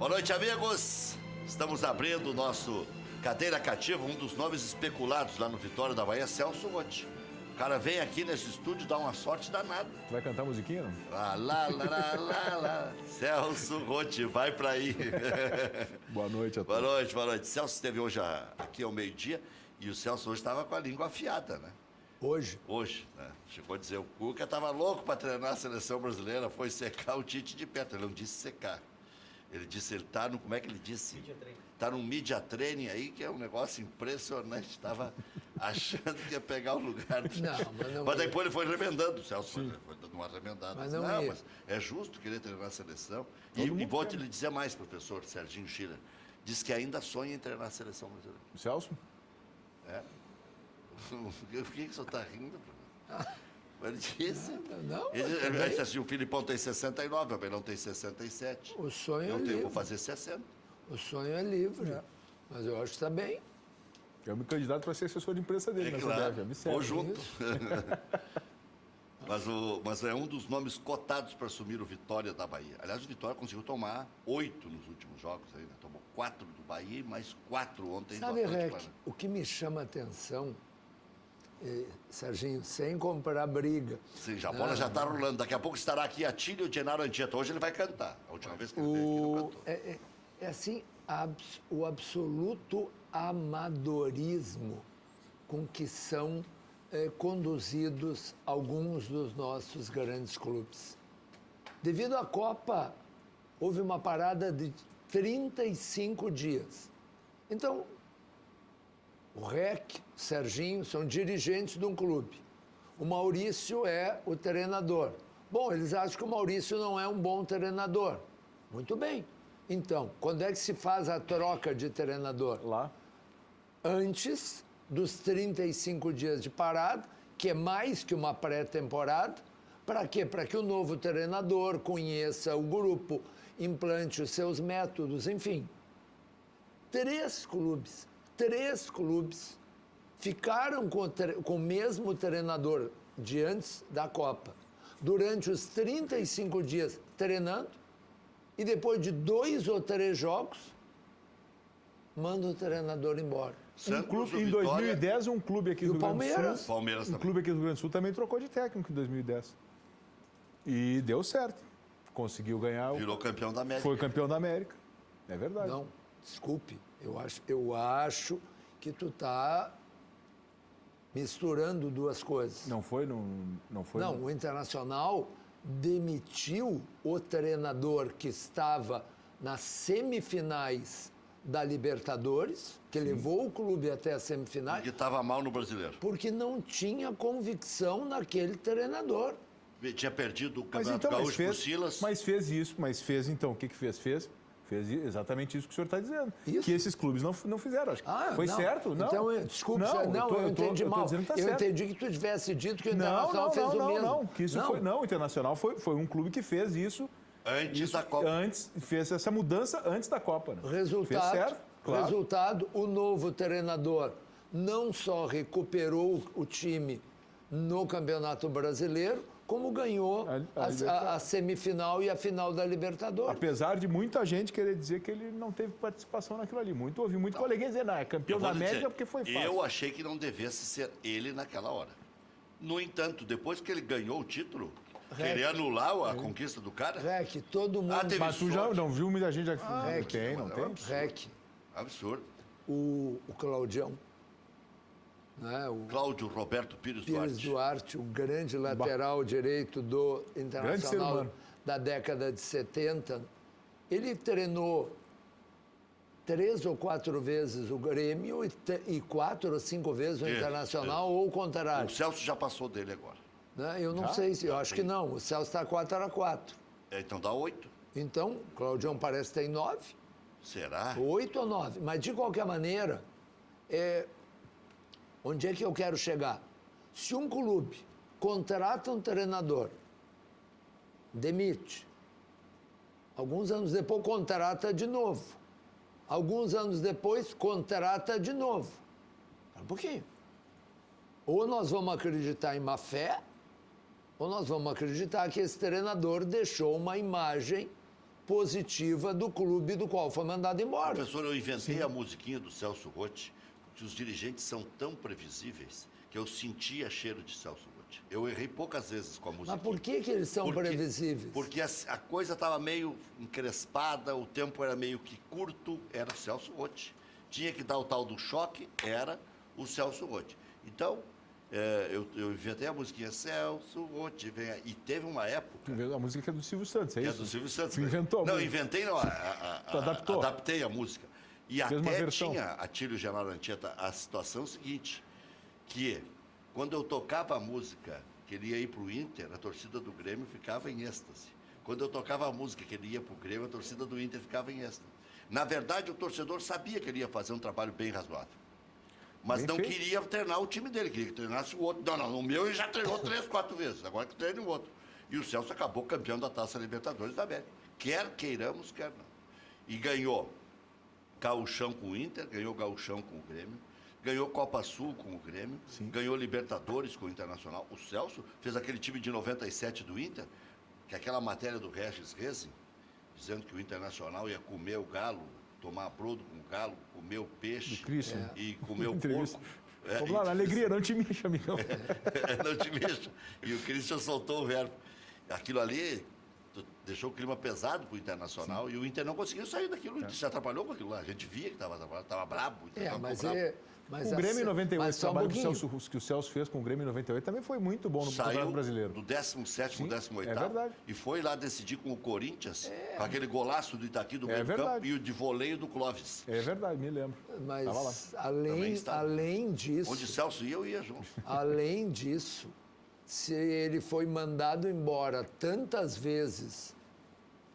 Boa noite, amigos. Estamos abrindo o nosso Cadeira Cativa, um dos nomes especulados lá no Vitória da Bahia, Celso Rotti. O cara vem aqui nesse estúdio e dá uma sorte danada. Tu vai cantar musiquinha, não? Lá. Celso Rotti, vai pra aí. Boa noite a todos. Boa noite, boa noite. Celso esteve hoje aqui ao meio-dia e o Celso hoje estava com a língua afiada, né? Hoje? Hoje, né? Chegou a dizer, o Cuca estava louco para treinar a seleção brasileira, foi secar o Tite de perto. Ele não disse secar. Ele disse, ele tá no, como é que ele disse? Tá num media training aí, que é um negócio impressionante. Estava achando que ia pegar o lugar do... Mas depois ele foi remendando, o Celso foi dando uma remendada. Mas mas é justo querer treinar a seleção. E vou te dizer mais, professor Serginho Schiller. Diz que ainda sonha em treinar a seleção brasileira. O Celso? É. Por que o senhor está rindo? Ele disse. Ele disse assim, o Filipão tem 69, o Abelão tem 67. O sonho é livre. Eu vou fazer 60. O sonho é livre. Mas eu acho que está bem. Eu me candidato para ser assessor de imprensa dele, claro. Vou junto. Mas é um dos nomes cotados para assumir o Vitória da Bahia. Aliás, o Vitória conseguiu tomar 8 nos últimos jogos. Aí, né? Tomou 4 do Bahia e mais 4 ontem. Sabe, Rec, o que me chama a atenção, Serginho, sem comprar briga... Sim, a bola já está rolando. Daqui a pouco estará aqui Atílio Gennaro Anchieta. Hoje ele vai cantar. A última vez que ele veio aqui, ele cantou. É assim, o absoluto amadorismo com que são conduzidos alguns dos nossos grandes clubes. Devido à Copa, houve uma parada de 35 dias. Então, o Rec, o Serginho, são dirigentes de um clube. O Maurício é o treinador. Bom, eles acham que o Maurício não é um bom treinador. Muito bem. Então, quando é que se faz a troca de treinador? Lá. Antes dos 35 dias de parada, que é mais que uma pré-temporada. Para quê? Para que o novo treinador conheça o grupo, implante os seus métodos, enfim. 3 clubes ficaram com o mesmo treinador de antes da Copa, durante os 35 dias treinando, e depois de 2 ou 3 jogos, manda o treinador embora. Em 2010, um clube aqui do Rio Grande do Sul... Palmeiras também. Um clube aqui do Rio Grande do Sul também trocou de técnico em 2010. E deu certo. Conseguiu ganhar... Virou campeão da América. Foi campeão da América. É verdade. Não, desculpe. Eu acho que tu está misturando duas coisas. Não foi? Não, o Internacional demitiu o treinador que estava nas semifinais da Libertadores, que levou o clube até as semifinais. Porque estava mal no Brasileiro. Porque não tinha convicção naquele treinador. Tinha perdido o Campeonato Gaúcho pro Silas. Mas fez então, o que fez? Fez exatamente isso que o senhor está dizendo. Isso? Que esses clubes não fizeram. Acho que foi não. certo? Não. Então, desculpe, eu entendi mal. Eu entendi que tu tivesse dito que o Internacional fez o mesmo. Não, o Internacional foi um clube que fez isso antes da Copa. Fez essa mudança antes da Copa. Né? Resultado, fez certo, claro. Resultado, o novo treinador não só recuperou o time no Campeonato Brasileiro, como ganhou a semifinal e a final da Libertadores. Apesar de muita gente querer dizer que ele não teve participação naquilo ali. Ouvi muito coleguinha dizer, é campeão da América porque foi fácil. Eu achei que não devesse ser ele naquela hora. No entanto, depois que ele ganhou o título, querer anular a conquista do cara... Rec, todo mundo... Mas tu já não viu muita gente... Não tem? Rec. Absurdo. O Claudião. Né? O Cláudio Roberto Pires Duarte, o grande lateral direito do Internacional da década de 70. Ele treinou 3 ou 4 vezes o Grêmio e 4 ou 5 vezes o Internacional, ou o contrário. O Celso já passou dele agora. Né? Eu não sei, eu acho que não. O Celso está 4-4. Então dá 8. Então, o Claudião parece que tem 9. Será? 8 ou 9. Mas, de qualquer maneira, onde é que eu quero chegar? Se um clube contrata um treinador, demite, alguns anos depois contrata de novo, alguns anos depois contrata de novo. Um pouquinho. Ou nós vamos acreditar em má fé, ou nós vamos acreditar que esse treinador deixou uma imagem positiva do clube do qual foi mandado embora. Professor, eu inventei a musiquinha do Celso Roth, que os dirigentes são tão previsíveis que eu sentia cheiro de Celso Roth. Eu errei poucas vezes com a musiquinha. Mas por que eles são previsíveis? Porque a coisa estava meio encrespada, o tempo era meio que curto, era Celso Roth. Tinha que dar o tal do choque, era o Celso Roth. Então, eu inventei a musiquinha Celso Roth, vem aí. E teve uma época... A música que é do Silvio Santos, é isso? É do Silvio Santos. Tu inventou? Não, inventei não. Tu adaptou? Adaptei a música. E Fez uma até versão. tinha, Atílio Genaro Anchieta, a situação seguinte, que quando eu tocava a música que ele ia ir para o Inter, a torcida do Grêmio ficava em êxtase. Quando eu tocava a música que ele ia para o Grêmio, a torcida do Inter ficava em êxtase. Na verdade, o torcedor sabia que ele ia fazer um trabalho bem razoável. Mas Bem não feito. queria treinar o time dele, queria que treinasse o outro. Não, o meu ele já treinou 3, 4 vezes, agora que treine o outro. E o Celso acabou campeão da Taça Libertadores da América. Quer queiramos, quer não. E ganhou Gauchão com o Inter, ganhou Gauchão com o Grêmio, ganhou Copa Sul com o Grêmio, ganhou Libertadores com o Internacional. O Celso fez aquele time de 97 do Inter, que é aquela matéria do Regis Rezin, dizendo que o Internacional ia comer o galo, tomar brodo com o galo, comer o peixe Do Christian. e comer o Entrevista. porco. Vamos lá, na alegria, não te mexa, amigão. Não te mexa. E o Christian soltou o verbo. Aquilo ali deixou o clima pesado para o Internacional. Sim. E o Inter não conseguiu sair daquilo, se atrapalhou com aquilo lá. A gente via que estava brabo. Mas o Grêmio em 98, mas o trabalho que o Celso fez com o Grêmio em 98 também foi muito bom no Campeonato Brasileiro. Do 17º, 18º. É verdade. E foi lá decidir com o Corinthians, com aquele golaço do Itaqui do meio campo e o de voleio do Clóvis. É verdade, me lembro. Mas além disso... Onde Celso ia, eu ia junto. Além disso, se ele foi mandado embora tantas vezes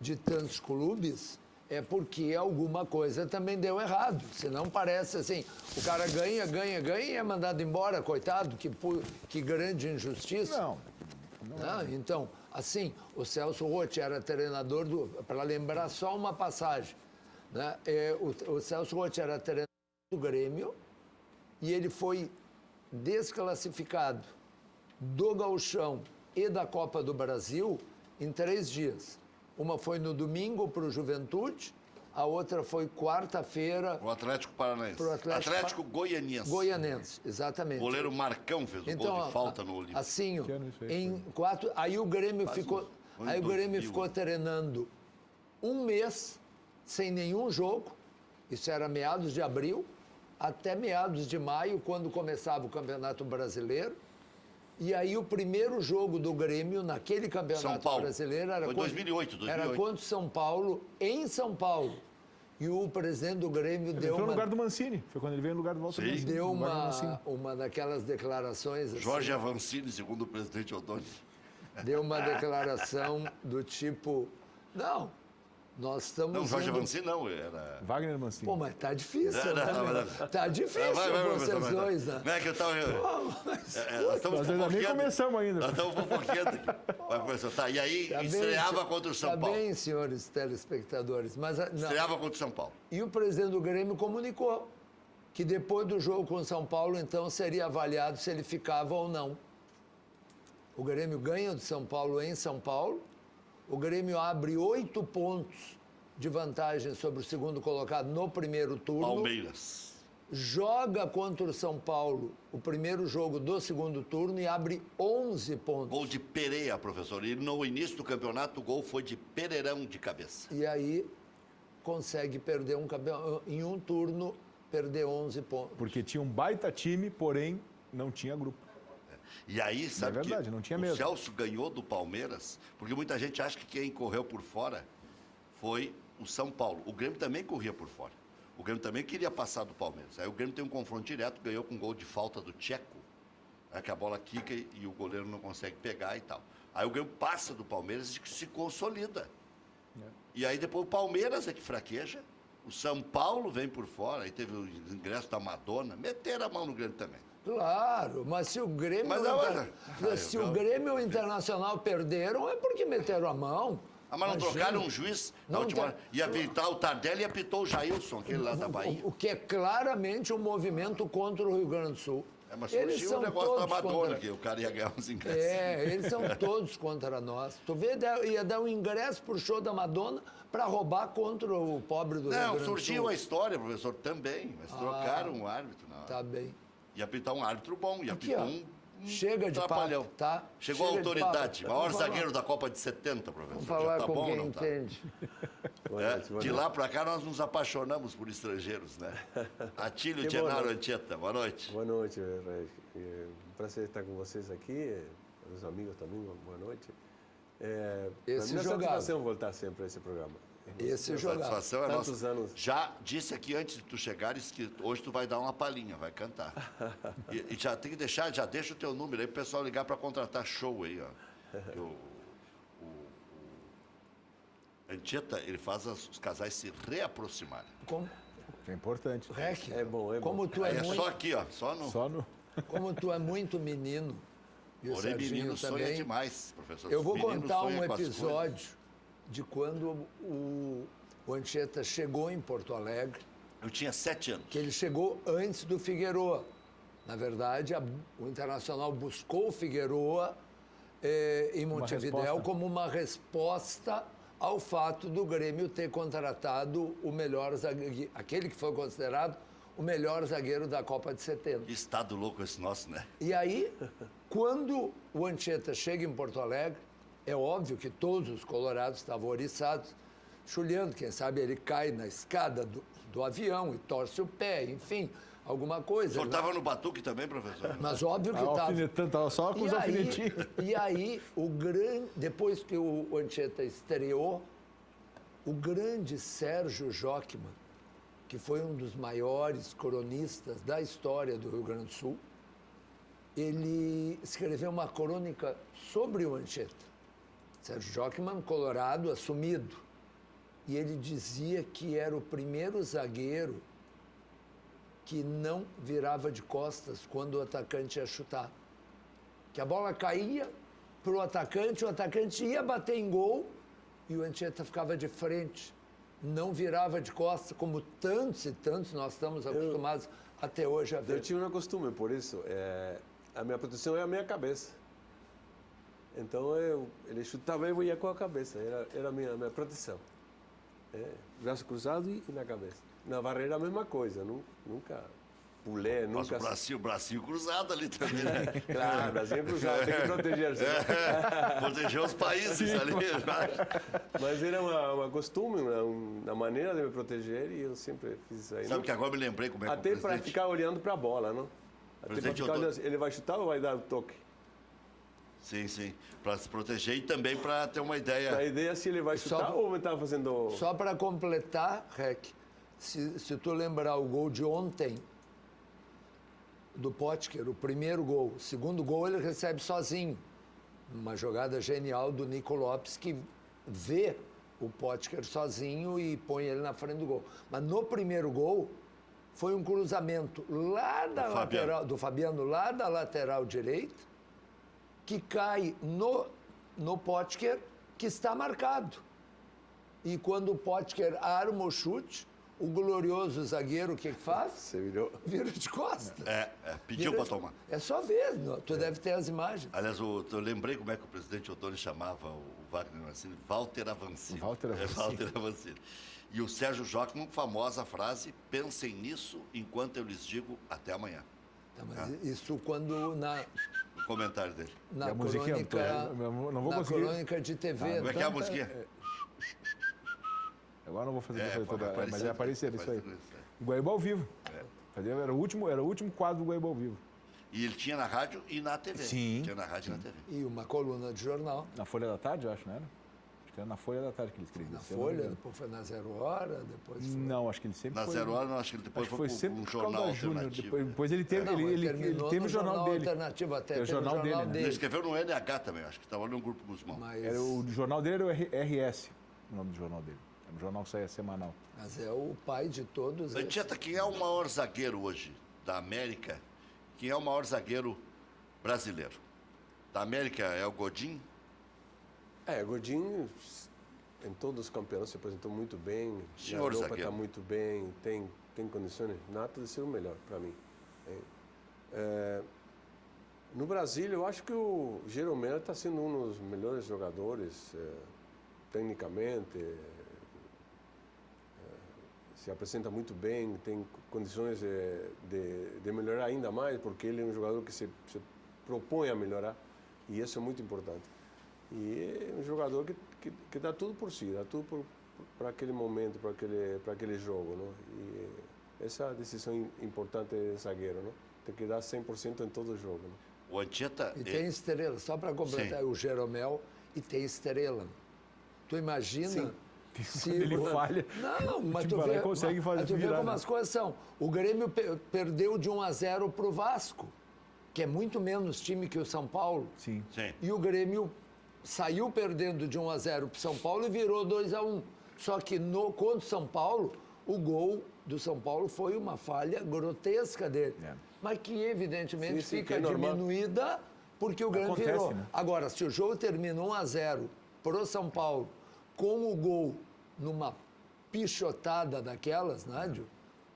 de tantos clubes, é porque alguma coisa também deu errado. Senão parece assim, o cara ganha e é mandado embora, coitado, que grande injustiça. Não. Então, assim, o Celso Roth era treinador para lembrar só uma passagem, né? O Celso Roth era treinador do Grêmio e ele foi desclassificado do Gauchão e da Copa do Brasil em 3 dias. Uma foi no domingo para o Juventude, a outra foi quarta-feira... O Atlético Paranaense. Pro Atlético Goianiense. Goianense, exatamente. O goleiro Marcão fez o gol de falta no Olímpico. Assim, aí o Grêmio ficou treinando 1 mês sem nenhum jogo, isso era meados de abril, até meados de maio, quando começava o Campeonato Brasileiro. E aí o primeiro jogo do Grêmio naquele Campeonato Brasileiro era... Foi 2008. Era contra o São Paulo, em São Paulo. E o presidente do Grêmio Ele entrou no lugar do Mancini. Foi quando ele veio no lugar do Walter Mancini. Deu uma daquelas declarações... Assim, Jorge Avancini, segundo o presidente Odoni. Deu uma declaração do tipo... Não, nós estamos... Não, Jorge Avancini não, era... Wagner Mancini. Pô, mas tá difícil, Tá difícil vocês dois, né? Não é que eu tava... Nós ainda nem começamos ainda. Nós estamos fofoqueando aqui. Vai começar. Tá, e aí estreava contra o São Paulo. Tá bem, senhores telespectadores. Mas, estreava contra o São Paulo. E o presidente do Grêmio comunicou que depois do jogo com o São Paulo, então, seria avaliado se ele ficava ou não. O Grêmio ganha do São Paulo em São Paulo. O Grêmio abre 8 pontos de vantagem sobre o segundo colocado no primeiro turno. Palmeiras. Joga contra o São Paulo o primeiro jogo do segundo turno e abre 11 pontos. Gol de Pereira, professor. E no início do campeonato, o gol foi de Pereirão de cabeça. E aí consegue perder em um turno, perder 11 pontos. Porque tinha um baita time, porém não tinha grupo. E aí, sabe verdade, que não tinha o mesmo. Celso ganhou do Palmeiras, porque muita gente acha que quem correu por fora foi o São Paulo. O Grêmio também corria por fora. O Grêmio também queria passar do Palmeiras. Aí o Grêmio tem um confronto direto, ganhou com um gol de falta do Tcheco, que a bola quica e o goleiro não consegue pegar e tal. Aí o Grêmio passa do Palmeiras e se consolida. E aí depois o Palmeiras é que fraqueja, o São Paulo vem por fora, aí teve o ingresso da Madonna, meteram a mão no Grêmio também. Claro, mas se o Grêmio, o Grêmio e o Internacional perderam, é porque meteram a mão. Mas não trocaram um juiz na última hora. Ia apitar o Tardelli e apitou o Jailson, aquele lá da Bahia. O que é claramente um movimento contra o Rio Grande do Sul. Mas Eles surgiu são o negócio da todos Madonna, contra- que o cara ia ganhar uns ingressos. Eles são todos contra nós. Tu vê, ia dar um ingresso pro show da Madonna para roubar contra o pobre do Rio Não, Grande do surgiu Sul. a história, professor, também. Mas trocaram o árbitro na hora. Tá bem. Ia apitar um árbitro bom, ia Aqui, apitar ó. um Chega de trapalhão. papo, tá? Chegou Chega a de autoridade, papo. maior Vamos falar. zagueiro da Copa de 70, professor. Vamos falar Já tá com bom ou quem não tá? entende. De lá para cá nós nos apaixonamos por estrangeiros, né? Atílio Que Genaro bom, né? Anchieta, boa noite. Boa noite, Reg. Um prazer estar com vocês aqui, os amigos também, boa noite. Para Esse mim é uma jogava. satisfação voltar sempre a esse programa. Esse jogava. Satisfação é Tantos nossa. anos. Já disse aqui antes de tu chegares que hoje tu vai dar uma palhinha, vai cantar. E já tem que deixar, já deixa o teu número aí pro pessoal ligar para contratar show aí, ó. Que o Anchieta, ele faz os casais se reaproximarem. Como, É importante. Rec, É bom, é bom. como tu Aí é é muito, só aqui, ó, só no... Só no... como tu é muito menino, e o Porém, Serginho menino sonha também, demais, professor. eu vou Menino contar sonha um com as coisas. episódio de quando o Anchieta chegou em Porto Alegre, Eu tinha 7 anos. que ele chegou antes do Figueroa. Na verdade, o Internacional buscou o Figueroa em Montevidéu resposta. como uma resposta ao fato do Grêmio ter contratado o melhor zagueiro, aquele que foi considerado o melhor zagueiro da Copa de 70. Que estado louco esse nosso, né? E aí, quando o Anchieta chega em Porto Alegre, é óbvio que todos os colorados estavam oriçados, chulhando, quem sabe ele cai na escada do avião e torce o pé, enfim, alguma O coisa. senhor estava no Batuque também, professor? Mas óbvio que Tava estava. alfinetando, tava só com os alfinetinhos. E aí, depois que o Anchieta estreou, o grande Sérgio Jockman, que foi um dos maiores cronistas da história do Rio Grande do Sul, ele escreveu uma crônica sobre o Anchieta. Sérgio Jockman, colorado, assumido. E ele dizia que era o primeiro zagueiro que não virava de costas quando o atacante ia chutar. Que a bola caía para o atacante ia bater em gol e o Anchieta ficava de frente. Não virava de costas, como tantos e tantos nós estamos acostumados até hoje a Eu ver. tinha um costume, por isso. A minha proteção é a minha cabeça. Então, ele chutava e eu ia com a cabeça. Era a minha proteção. Braço cruzado e na cabeça. Na barreira, a mesma coisa. Nunca pulei, Mas nunca... o bracinho cruzado ali também, né? Claro, bracinho cruzado, tem que proteger-se. Proteger os países ali. Mas era uma costume, uma maneira de me proteger e eu sempre fiz isso aí. Sabe que agora me lembrei como é que Até o para presidente... ficar olhando para a bola, não? Até para Presidente ficar Odô- olhando, ele vai chutar ou vai dar o toque? Sim, sim. Para se proteger e também para ter uma ideia. A ideia é se ele vai chutar ou está fazendo... Só para completar, Rec, se tu lembrar o gol de ontem do Potker, o primeiro gol, o segundo gol ele recebe sozinho. Uma jogada genial do Nico Lopes que vê o Potker sozinho e põe ele na frente do gol. Mas no primeiro gol foi um cruzamento lá da lateral, do Fabiano, lá da lateral direita, que cai no Potker, que está marcado. E quando o Potker arma o chute, o glorioso zagueiro, o que faz? Você virou... Vira de costas. Pediu Vira para de- tomar. É só ver, tu deve ter as imagens. Aliás, eu lembrei como é que o presidente Ottoni chamava o Wagner Mancini, Walter Avancini. Walter Avancini. Walter Avancini. E o Sérgio Jockman, famosa frase, pensem nisso enquanto eu lhes digo até amanhã. Tá, mas isso quando O comentário dele. na E a musiquinha? crônica, Não vou na conseguir. crônica de TV. Como é que é a tanta- musiquinha? Agora não vou fazer, É, toda, pode mas parecer, é aparecer pode isso aí. parecer. Guaíba ao vivo. Era o último quadro do Guaíba ao vivo. E ele tinha na rádio e na TV. Sim. Tinha na rádio e na TV. E uma coluna de jornal. Na Folha da Tarde, eu acho, não era? Acho que era na Folha da Tarde que ele escrevia. Na se eu não me Folha, engano. depois foi na Zero Hora, depois foi... Não, acho que ele sempre Na foi... Zero Hora, não, acho que ele depois acho que foi foi para sempre um por causa jornal da Júnior. alternativo. Depois ele teve, Não, ele terminou teve no o jornal dele. alternativo, até Era o teve o jornal dele, né? Ele escreveu no NH também, acho que estava no Grupo Guzmão. Mas, Era o jornal dele era o RS, o nome do jornal dele. Era um jornal que saía semanal. mas é o pai de todos esses. Anchieta, quem é o maior zagueiro hoje da América? Quem é o maior zagueiro brasileiro? Da América é o Godin? Godinho, em todos os campeonatos, se apresentou muito bem. Senhor Na Europa zagueiro. está muito bem, tem condições natas de ser o melhor, para mim. No Brasil, eu acho que o Jeromel está sendo um dos melhores jogadores, tecnicamente, se apresenta muito bem, tem condições de melhorar ainda mais, porque ele é um jogador que se propõe a melhorar, e isso é muito importante. E é um jogador que dá tudo por si, dá tudo para aquele momento, para aquele jogo, não? E essa é a decisão importante de zagueiro, não? Tem que dar 100% em todo o jogo. Não? O Anchieta... E tem estrela, só para completar, o Jeromel, e tem estrela. Tu imagina... Sim. Se Quando ele falha, não, mas o tu vê, consegue fazer tu vê virar, como né? as coisas são. O Grêmio perdeu de 1-0 para o Vasco, que é muito menos time que o São Paulo. Sim. Sim. E o Grêmio saiu perdendo de 1-0 para o São Paulo e virou 2-1. Só que contra o São Paulo, o gol do São Paulo foi uma falha grotesca dele. É. Mas que evidentemente Sim, fica que é normal. diminuída porque o Grêmio Acontece, virou. né? Agora, se o jogo termina 1-0 pro São Paulo, com o gol numa pichotada daquelas, Nádio,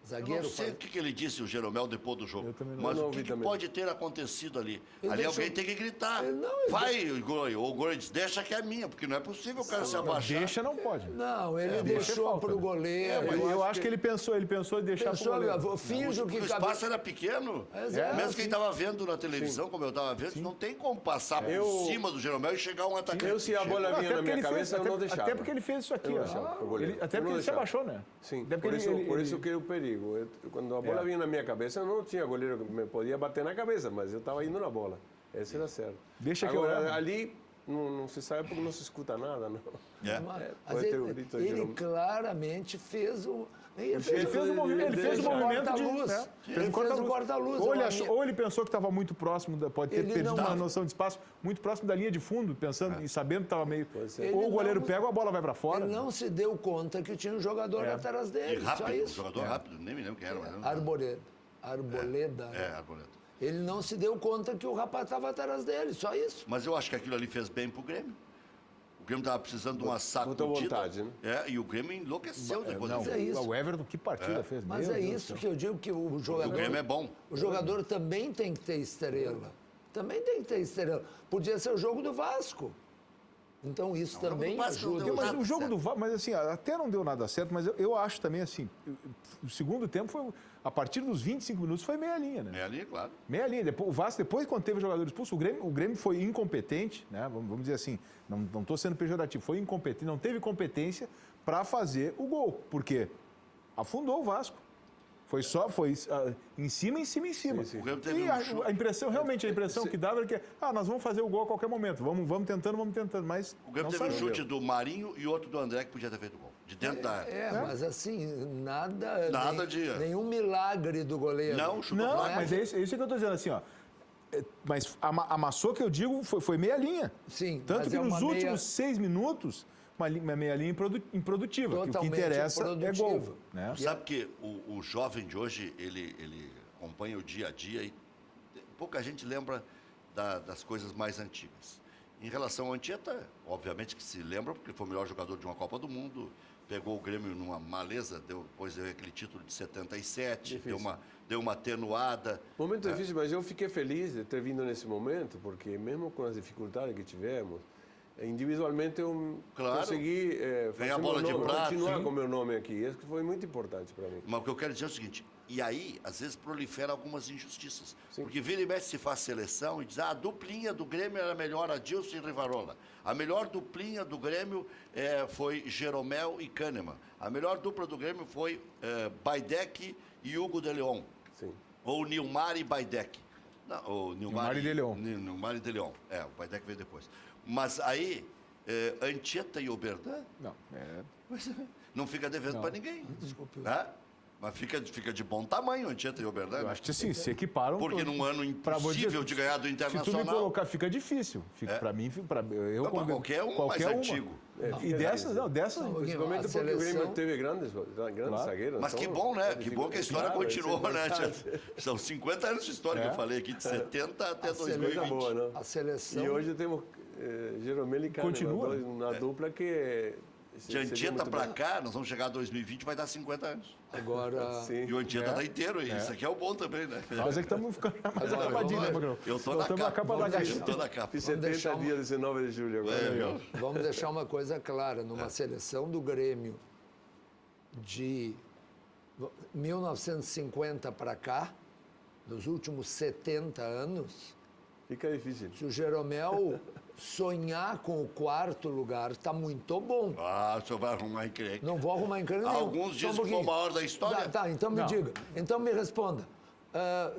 Eu zagueiro... não sei o que ele disse, o Jeromel, depois do jogo. Eu também não. Mas Eu não o que, ouvi que também. pode ter acontecido ali? Ele Ali deixou- alguém tem que gritar. Ele não, ele Vai, Goiô. O Goiô diz, deixa que é minha, porque não é possível o cara se abaixar. Deixa não pode. Não, ele deixa deixou falta, pro né? goleiro. Eu acho que ele pensou em deixar Pensou, pro goleiro. eu finjo O que espaço era pequeno. É, Mesmo quem estava vendo na televisão, como eu estava vendo, não tem como passar por cima do Jeromel e chegar um atacante. Eu, se a bola Não, vinha até na porque minha ele cabeça, eu não deixava. Até porque ele fez isso aqui, Eu não ó. deixava pro goleiro. Até Eu porque não ele se deixava. abaixou, né? Sim, Até porque por isso que é o perigo. Quando a bola vinha na minha cabeça, eu não tinha goleiro que me podia bater na cabeça, mas eu estava indo na bola. Esse era certo. Deixa que eu Agora, levo. ali não se sabe porque não se escuta nada. Não. É. Mas pode ter o grito de ele Jeromel. claramente fez o... Ele fez o movimento, ele fez o movimento de... corta-luz. né? Ele fez o corta-luz. Ou ele pensou que estava muito próximo, pode ter Ele perdido não- uma noção de espaço, muito próximo da linha de fundo, pensando e sabendo que estava meio... ser. Ou Ele o goleiro não- pega ou a bola vai para fora. Ele não se deu conta que tinha um jogador atrás E dele, só rápido, isso. jogador rápido, nem me lembro quem era. Mas Arboleda. Arboleda. Ele não se deu conta que o rapaz estava atrás dele, só isso. Mas eu acho que aquilo ali fez bem pro Grêmio. O Grêmio estava precisando de uma sacudida. Botou vontade, né? E o Grêmio enlouqueceu depois Não, do é isso. o Everton, que partida fez Mas meu é Deus isso do que eu digo, que o jogador... O Grêmio é bom. O jogador também tem que ter estrela. Também tem que ter estrela. Podia ser o jogo do Vasco. Então isso também do Vasco não ajuda. deu Mas nada o jogo certo. do VAR, mas assim, até não deu nada certo, mas eu acho também assim, o segundo tempo foi, a partir dos 25 minutos foi meia linha, né? É ali, claro. Meia linha. Depois, o Vasco, depois quando teve o jogador expulso, o Grêmio foi incompetente, né? Vamos dizer assim, não estou sendo pejorativo, foi incompetente, não teve competência para fazer o gol, porque afundou o Vasco. Foi em cima. sim. O Grêmio teve E um chute. a impressão que dava era que, nós vamos fazer o gol a qualquer momento, vamos tentando, mas O Grêmio não teve um saiu. chute do Marinho e outro do André que podia ter feito o gol. De dentro da área. Mas assim, nada nenhum milagre do goleiro. Não, chutou Não, flaco. mas é isso que eu estou dizendo, assim, ó. Mas amassou que eu digo foi meia linha. Sim, Tanto mas que é nos uma últimos meia- 6 minutos, uma meia linha improdutiva. Que o que Totalmente interessa é improdutiva. gol. Né? Sabe que o jovem de hoje, ele acompanha o dia a dia e pouca gente lembra das coisas mais antigas. Em relação ao Anchieta, obviamente que se lembra, porque foi o melhor jogador de uma Copa do Mundo, pegou o Grêmio numa maleza, depois deu aquele título de 77, deu uma atenuada. Momento difícil, mas eu fiquei feliz de ter vindo nesse momento, porque mesmo com as dificuldades que tivemos, individualmente eu Claro. consegui fazer a bola meu de nome, prata, continuar sim. com o meu nome aqui. Isso que foi muito importante para mim. Mas o que eu quero dizer é o seguinte, e aí, às vezes, prolifera algumas injustiças. Sim. Porque vira e mexe se faz seleção e diz, a duplinha do Grêmio era melhor, Adilson e Rivarola. A melhor duplinha do Grêmio foi Jeromel e Kahneman. A melhor dupla do Grêmio foi Baidec e Hugo de Leon. Sim. Ou Nilmar e Baidec. Não, ou Nilmar e de Leon. Nilmar e de Leon. O Baidec veio depois. Mas aí, Anchieta e Oberdan, Não, não fica devendo para ninguém. Desculpe. Né? Mas fica de bom tamanho, Anchieta e Oberdan. eu acho que assim, se equiparam. Porque num ano impossível de ganhar do Se tu me Internacional. colocar, fica difícil. Para mim, eu Não, pra qualquer um mais antigo. E dessas, não, dessas. Não, Principalmente a porque o Grêmio seleção- teve grandes zagueiros. Mas que então, bom, né? é Que bom que a difícil. história Claro, continuou, isso é né? verdade. São 50 anos de história que eu falei aqui, de 70 até A seleção- 2020. Coisa boa, não? A seleção... E hoje temos Jeromel e Kahneman, Continua. uma dupla que De Anchieta para cá, nós vamos chegar a 2020, vai dar 50 anos. Agora, Sim. E o Anchieta tá inteiro aí. Isso aqui é o bom também, né? Nós é que estamos ficando mais Agora, acabadinhos, né, vamos- Magrão? Eu tô na Estamos na capa. capa da Eu caixa. tô na capa. Fiz Vamos 70 deixar dias, 19 de julho agora. Viu? vamos deixar uma coisa clara. Numa seleção do Grêmio de 1950 para cá, nos últimos 70 anos, Fica difícil. se o Jeromel sonhar com o quarto lugar, está muito bom. Ah, o senhor vai arrumar encrenca. Não vou arrumar encrenca nenhum. Alguns Só um dizem que foi o pouquinho. maior da história. Tá, então me Não. diga. Então me responda.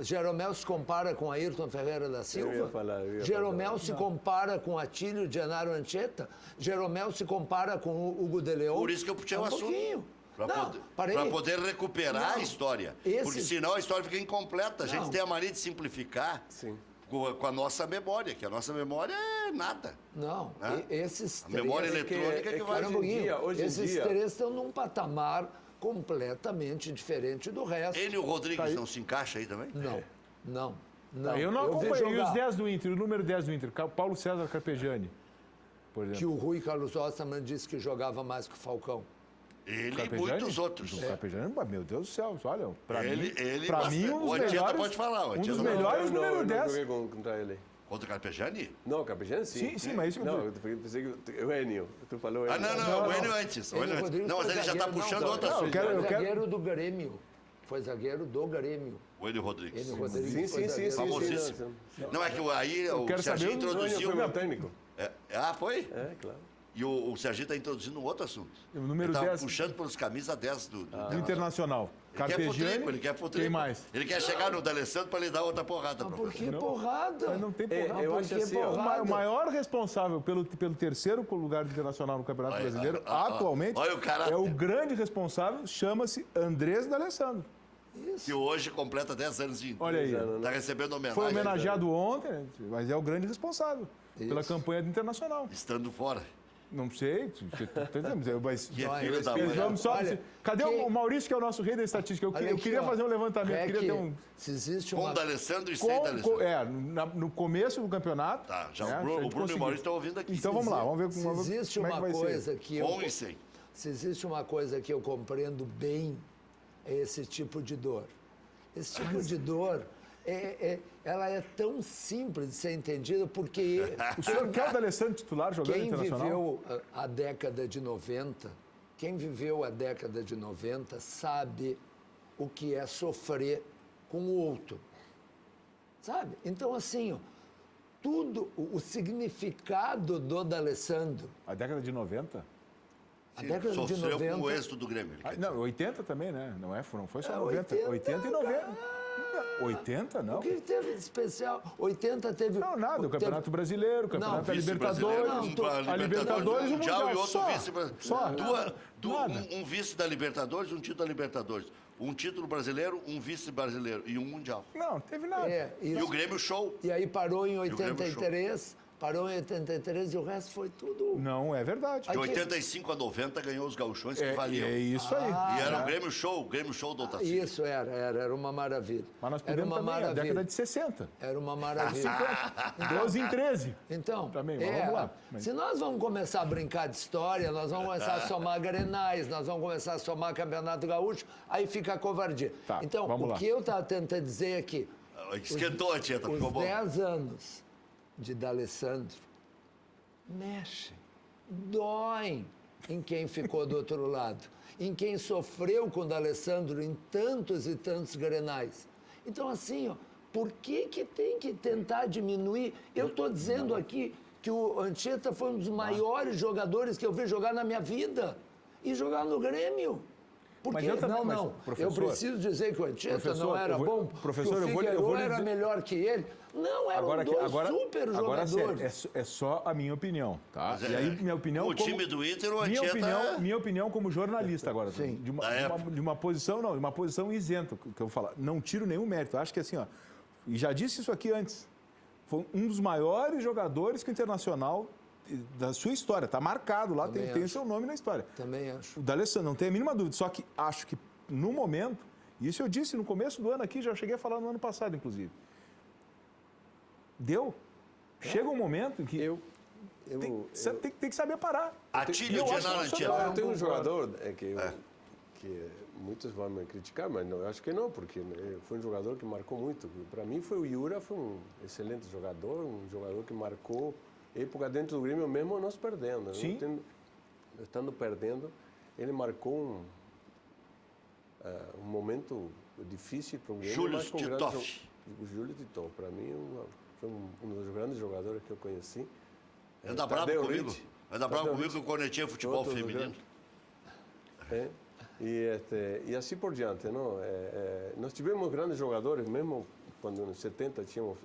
Jeromel se compara com Ayrton Ferreira da Silva? ia falar, eu ia Jeromel falar. se compara com Atílio Gennaro Anchieta? Jeromel se compara com o Hugo de Leon? Por isso que eu puxei o Um assunto. pouquinho. Para Não, poder, parei. pra poder recuperar a Não. história. Esse- Porque senão a história fica incompleta. A gente Não. tem a mania de simplificar Sim. com a nossa memória, que a nossa memória é nada. Não, Né? esses A memória três... eletrônica é que que vai... Espera um pouquinho. hoje em Esses dia- três estão num patamar completamente diferente do resto. Ele e o Rodrigues Tá aí. não se encaixa aí também? Não. Eu não vi acompanhei jogar os 10 do Inter, o número 10 do Inter, Paulo César Carpegiani, por exemplo. que o Rui Carlos Osterman disse que jogava mais que o Falcão. Ele e Carpegiani? muitos outros. O Carpegiani, meu Deus do céu, olha, pra Ele mim um o dos Anchieta melhores, pode falar. O um dos Anchieta melhores Eu não, número eu não 10. joguei contra ele. Contra o Carpegiani? Não, Capejano sim. Sim, sim, mas isso que eu Não, eu pensei que o Enio. Tu falou Ah, Enio. não, o Enio antes. o Ele, Enio antes. Rodrigues, Não, mas foi ele já está zagueiro, puxando não, outro não, assunto. eu quero- Foi zagueiro do Grêmio. Foi zagueiro do Grêmio. O Enio Rodrigues. Enio Rodrigues Sim, foi sim, sim, zagueiro. sim. Famosíssimo. Não, é que aí o quero Serginho saber o- O Enio introduziu... foi meu técnico. Foi? É, claro. E o Serginho está introduzindo um outro assunto. O número Ele estava 10 puxando pelos camisa 10 do do Internacional. Ele quer Carpegiani, futrico, ele quer futrico. quem mais? Ele quer chegar no D'Alessandro para lhe dar outra porrada, Mas por professor. que porrada? Mas não tem É, porrada. eu Por acho que assim, ó, porrada? O maior responsável pelo terceiro lugar do Internacional no Campeonato Brasileiro, atualmente, olha o caráter. é o grande responsável, chama-se Andrés D'Alessandro. Que hoje completa 10 anos de... Olha aí. Está recebendo homenagem. Foi homenageado ontem, né? Mas é o grande responsável pela campanha do Internacional. Estando fora. Não sei, mas Que Vai, filho da respeito. mãe. vamos só. Olha, Cadê quem- o Maurício, que é o nosso rei da estatística? Olha Eu aqui, queria ó. fazer um levantamento, É queria que ter um. se existe Com uma... o D'Alessandro e sem D'Alessandro. No começo do campeonato. Tá, já né, o a Bruno gente e o conseguiu. Maurício estão ouvindo aqui. Então vamos lá, vamos ver Se como existe como é que uma vai coisa ser. que eu... Com e sem. Se existe uma coisa que eu compreendo bem, é esse tipo de dor. Esse tipo de dor, ela é tão simples de ser entendida, porque O senhor quer o D'Alessandro titular jogando quem internacional? viveu a década de 90, quem viveu a década de 90 sabe o que é sofrer com o outro. Sabe? Então, assim, ó, tudo, o significado do D'Alessandro, A década de 90? a década de Sofreu 90... com o êxito do Grêmio. ele quer Não, 80 também, né? Não foi só É, 90. 80 e 90. 80, não. O que teve de especial? 80 teve... Não, nada. O teve- Campeonato Brasileiro, o Campeonato da Libertadores. Não, a Libertadores e o Mundial e Mundial. outro Só. vice-brasileiro. Só. Nada. Um vice da Libertadores, um título da Libertadores. Um título brasileiro, um vice brasileiro e um mundial. Não, teve nada. E o Grêmio show. E aí parou em o Grêmio 83, e o resto foi tudo... Não é verdade. De 85 a 90 ganhou os gauchões que valiam. É isso aí. E era o Grêmio show do Otacílio. Isso era uma maravilha. Mas nós era podemos uma também, a maravilha. década de 60. Era uma maravilha. 12 em 13. Então, Também, mas vamos lá. Mas- se nós vamos começar a brincar de história, nós vamos começar a somar grenais, nós vamos começar a somar Campeonato Gaúcho, aí fica a covardia. Tá, então, vamos o lá. que eu estava tentando dizer aqui, Esquentou a Tieta, ficou os bom. 10 anos de D'Alessandro mexem, doem em quem ficou do outro lado, em quem sofreu com o D'Alessandro em tantos e tantos grenais. Então, assim, ó, por que tem que tentar diminuir? Eu estou dizendo aqui que o Anchieta foi um dos maiores jogadores que eu vi jogar na minha vida e jogar no Grêmio. Porque, Mas eu também, não, mas, eu professor, preciso dizer que o Anchieta professor, não era eu vou- bom, professor, que o eu vou lhe Figueiredo era dizer- melhor que ele. Não, eram super agora, jogadores. sério, é só a minha opinião, tá? Mas E aí, minha opinião... O time do Inter, o minha Anchieta... minha opinião como jornalista agora. Sim. Da época. De uma posição, não, de uma posição isenta, que eu vou falar. Não tiro nenhum mérito. Acho que assim, ó, e já disse isso aqui antes, foi um dos maiores jogadores que o Internacional da sua história. Está marcado lá, Também tem o acho. seu nome na história. Também acho. O D'Alessandro, não tem a mínima dúvida. Só que acho que, no momento, isso eu disse no começo do ano aqui, já cheguei a falar no ano passado, inclusive. Deu. Chega um momento em que... Tem que saber parar. Atílio eu de acho que Narantia. Eu tenho um jogador que muitos vão me criticar, mas eu acho que não, porque foi um jogador que marcou muito. Para mim, foi o Yura, foi um excelente jogador, um jogador que marcou época dentro do Grêmio, mesmo nós perdendo. Sim. Estando perdendo, ele marcou um momento difícil para o Grêmio. Júlio mas com Titoff. O Júlio Titoff, para mim, foi um dos grandes jogadores que eu conheci. Anda bravo comigo. Anda bravo comigo que eu conectei futebol feminino. E assim por diante, não? Nós tivemos grandes jogadores, mesmo quando nos 70 tínhamos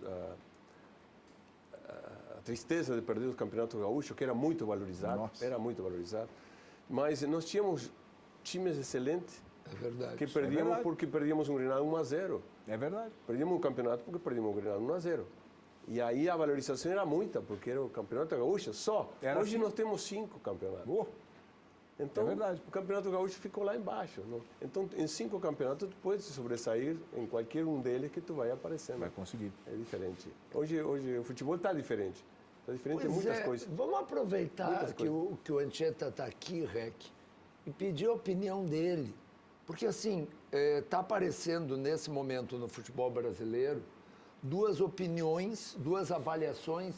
a tristeza de perder o Campeonato Gaúcho, que era muito valorizado, mas nós tínhamos times excelentes que perdíamos porque perdíamos um Grenal 1-0. É verdade. Perdíamos um campeonato porque perdíamos um Grenal 1-0. E aí a valorização era muita, porque era o Campeonato Gaúcho só. Hoje nós temos 5 campeonatos. Então, o Campeonato Gaúcho ficou lá embaixo. Não? Então, em 5 campeonatos, tu pode se sobressair em qualquer um deles que tu vai aparecendo. Vai conseguir. É diferente. Hoje o futebol está diferente. Está diferente em muitas coisas. Vamos aproveitar que o Anchieta está aqui, Rec, e pedir a opinião dele. Porque, assim, está aparecendo nesse momento no futebol brasileiro duas opiniões, duas avaliações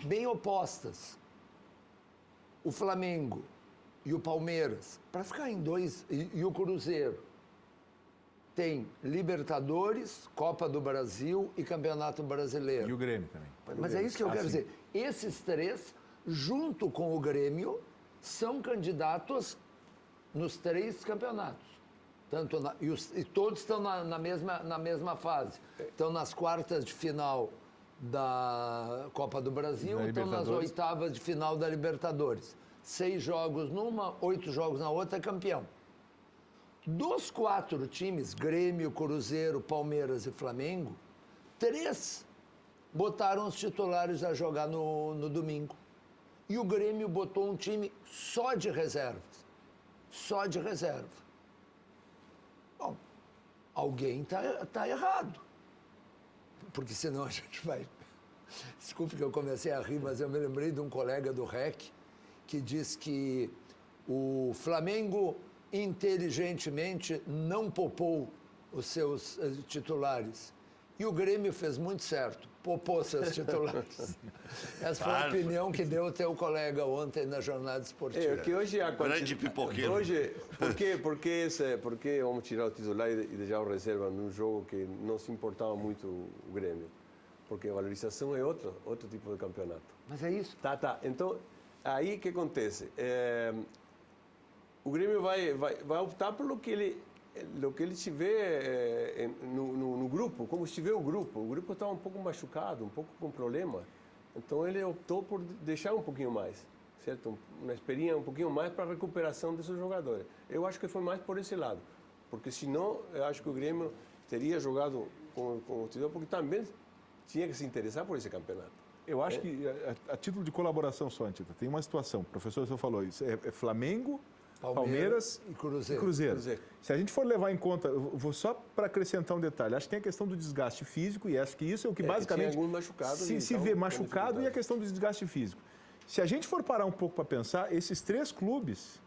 bem opostas. O Flamengo e o Palmeiras, para ficar em dois, e o Cruzeiro, tem Libertadores, Copa do Brasil e Campeonato Brasileiro. E o Grêmio também. Mas é isso que eu quero dizer. Esses 3, junto com o Grêmio, são candidatos nos 3 campeonatos. E todos estão na mesma fase. Estão nas quartas de final da Copa do Brasil, estão nas oitavas de final da Libertadores. 6 jogos numa, 8 jogos na outra, é campeão. Dos 4 times, Grêmio, Cruzeiro, Palmeiras e Flamengo, 3 botaram os titulares a jogar no domingo. E o Grêmio botou um time só de reservas. Só de reserva. Bom, alguém tá errado. Porque senão a gente vai... Desculpe que eu comecei a rir, mas eu me lembrei de um colega do REC que diz que o Flamengo inteligentemente não poupou os seus titulares. E o Grêmio fez muito certo, poupou seus titulares. Essa foi a opinião que deu o teu colega ontem na jornada esportiva. Que hoje a Grande pipoqueiro. Hoje, por que vamos tirar o titular e deixar o reserva num jogo que não se importava muito o Grêmio? Porque a valorização é outro tipo de campeonato. Mas é isso. Tá. Então, aí o que acontece? O Grêmio vai optar pelo que ele tiver no grupo, como estiver o grupo. O grupo está um pouco machucado, um pouco com problema. Então ele optou por deixar um pouquinho mais, certo? Uma experiência um pouquinho mais para a recuperação desses jogadores. Eu acho que foi mais por esse lado, porque senão eu acho que o Grêmio teria jogado com o titular, porque também tinha que se interessar por esse campeonato. Eu acho que, a título de colaboração só, Antita, tem uma situação. O professor só falou isso. É Flamengo, Palmeiras e Cruzeiro. Cruzeiro. Se a gente for levar em conta, eu vou só para acrescentar um detalhe, acho que tem a questão do desgaste físico, e acho que isso é o que basicamente se vê machucado, e a questão do desgaste físico. Se a gente for parar um pouco para pensar, esses 3 clubes,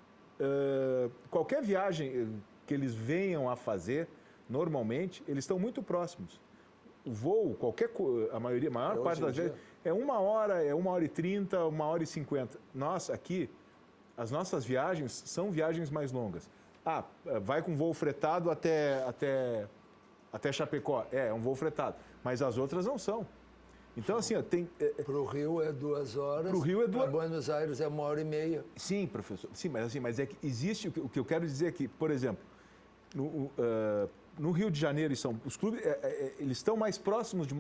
qualquer viagem que eles venham a fazer, normalmente, eles estão muito próximos. O voo, a maior parte das vezes, é 1 hora, é 1h30, 1h50. Nós, aqui, as nossas viagens são viagens mais longas. Vai com voo fretado até Chapecó. É um voo fretado. Mas as outras não são. Então, assim, tem... Para o Rio é 2 horas. Para o Rio é 2 horas. Para Buenos Aires é 1h30. Sim, professor. Sim, mas é que existe... O que eu quero dizer aqui, por exemplo, no Rio de Janeiro, os clubes, eles estão mais próximos de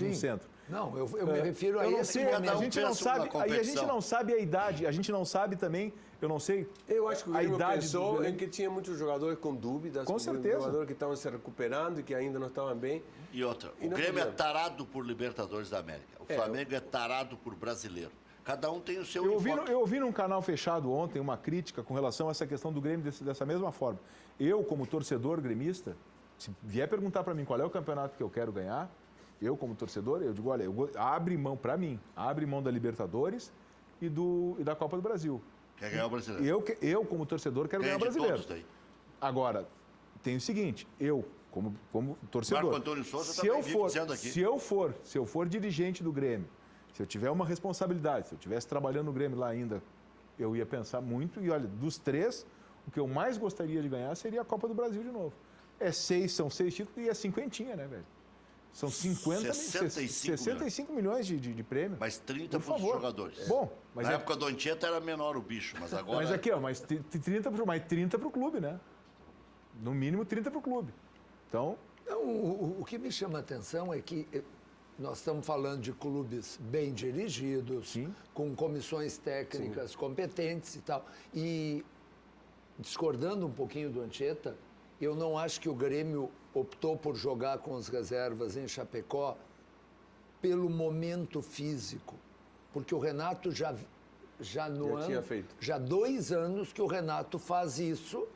um centro. Não, eu me refiro a esse momento. A gente não sabe, aí a gente não sabe a idade, a gente não sabe também, eu não sei Eu acho que o Grêmio pensou em que tinha muitos jogadores com dúvidas, com certeza. Jogadores que estavam se recuperando e que ainda não estavam bem. E outra, o Grêmio é tarado por Libertadores da América, o Flamengo é tarado por brasileiro. Cada um tem o seu enfoque. Eu ouvi num canal fechado ontem uma crítica com relação a essa questão do Grêmio dessa mesma forma. Eu, como torcedor gremista, se vier perguntar para mim qual é o campeonato que eu quero ganhar, eu como torcedor, eu digo, olha, abre mão, para mim, abre mão da Libertadores e da Copa do Brasil. Quer ganhar o brasileiro? Eu como torcedor, quero Ganha ganhar o de brasileiro. todos daí. Agora, tem o seguinte, eu, como torcedor... Marco Antônio Souza se também eu vive for, dizendo aqui. se eu for dirigente do Grêmio, se eu tiver uma responsabilidade, se eu estivesse trabalhando no Grêmio lá ainda, eu ia pensar muito. E olha, dos 3, o que eu mais gostaria de ganhar seria a Copa do Brasil de novo. São 6 títulos e é cinquentinha, né, velho? São 65 milhões de prêmio. Mas 30 Por para os favor. jogadores. Bom, mas Na época do Anchieta era menor o bicho, mas agora... Mas aqui, ó, mais 30 para o clube, né? No mínimo 30 para o clube. Então, Não, o que me chama a atenção é que nós estamos falando de clubes bem dirigidos, Sim. com comissões técnicas competentes e tal. E, discordando um pouquinho do Anchieta, eu não acho que o Grêmio optou por jogar com as reservas em Chapecó pelo momento físico. Porque o Renato já tinha feito. já há 2 anos que o Renato faz isso.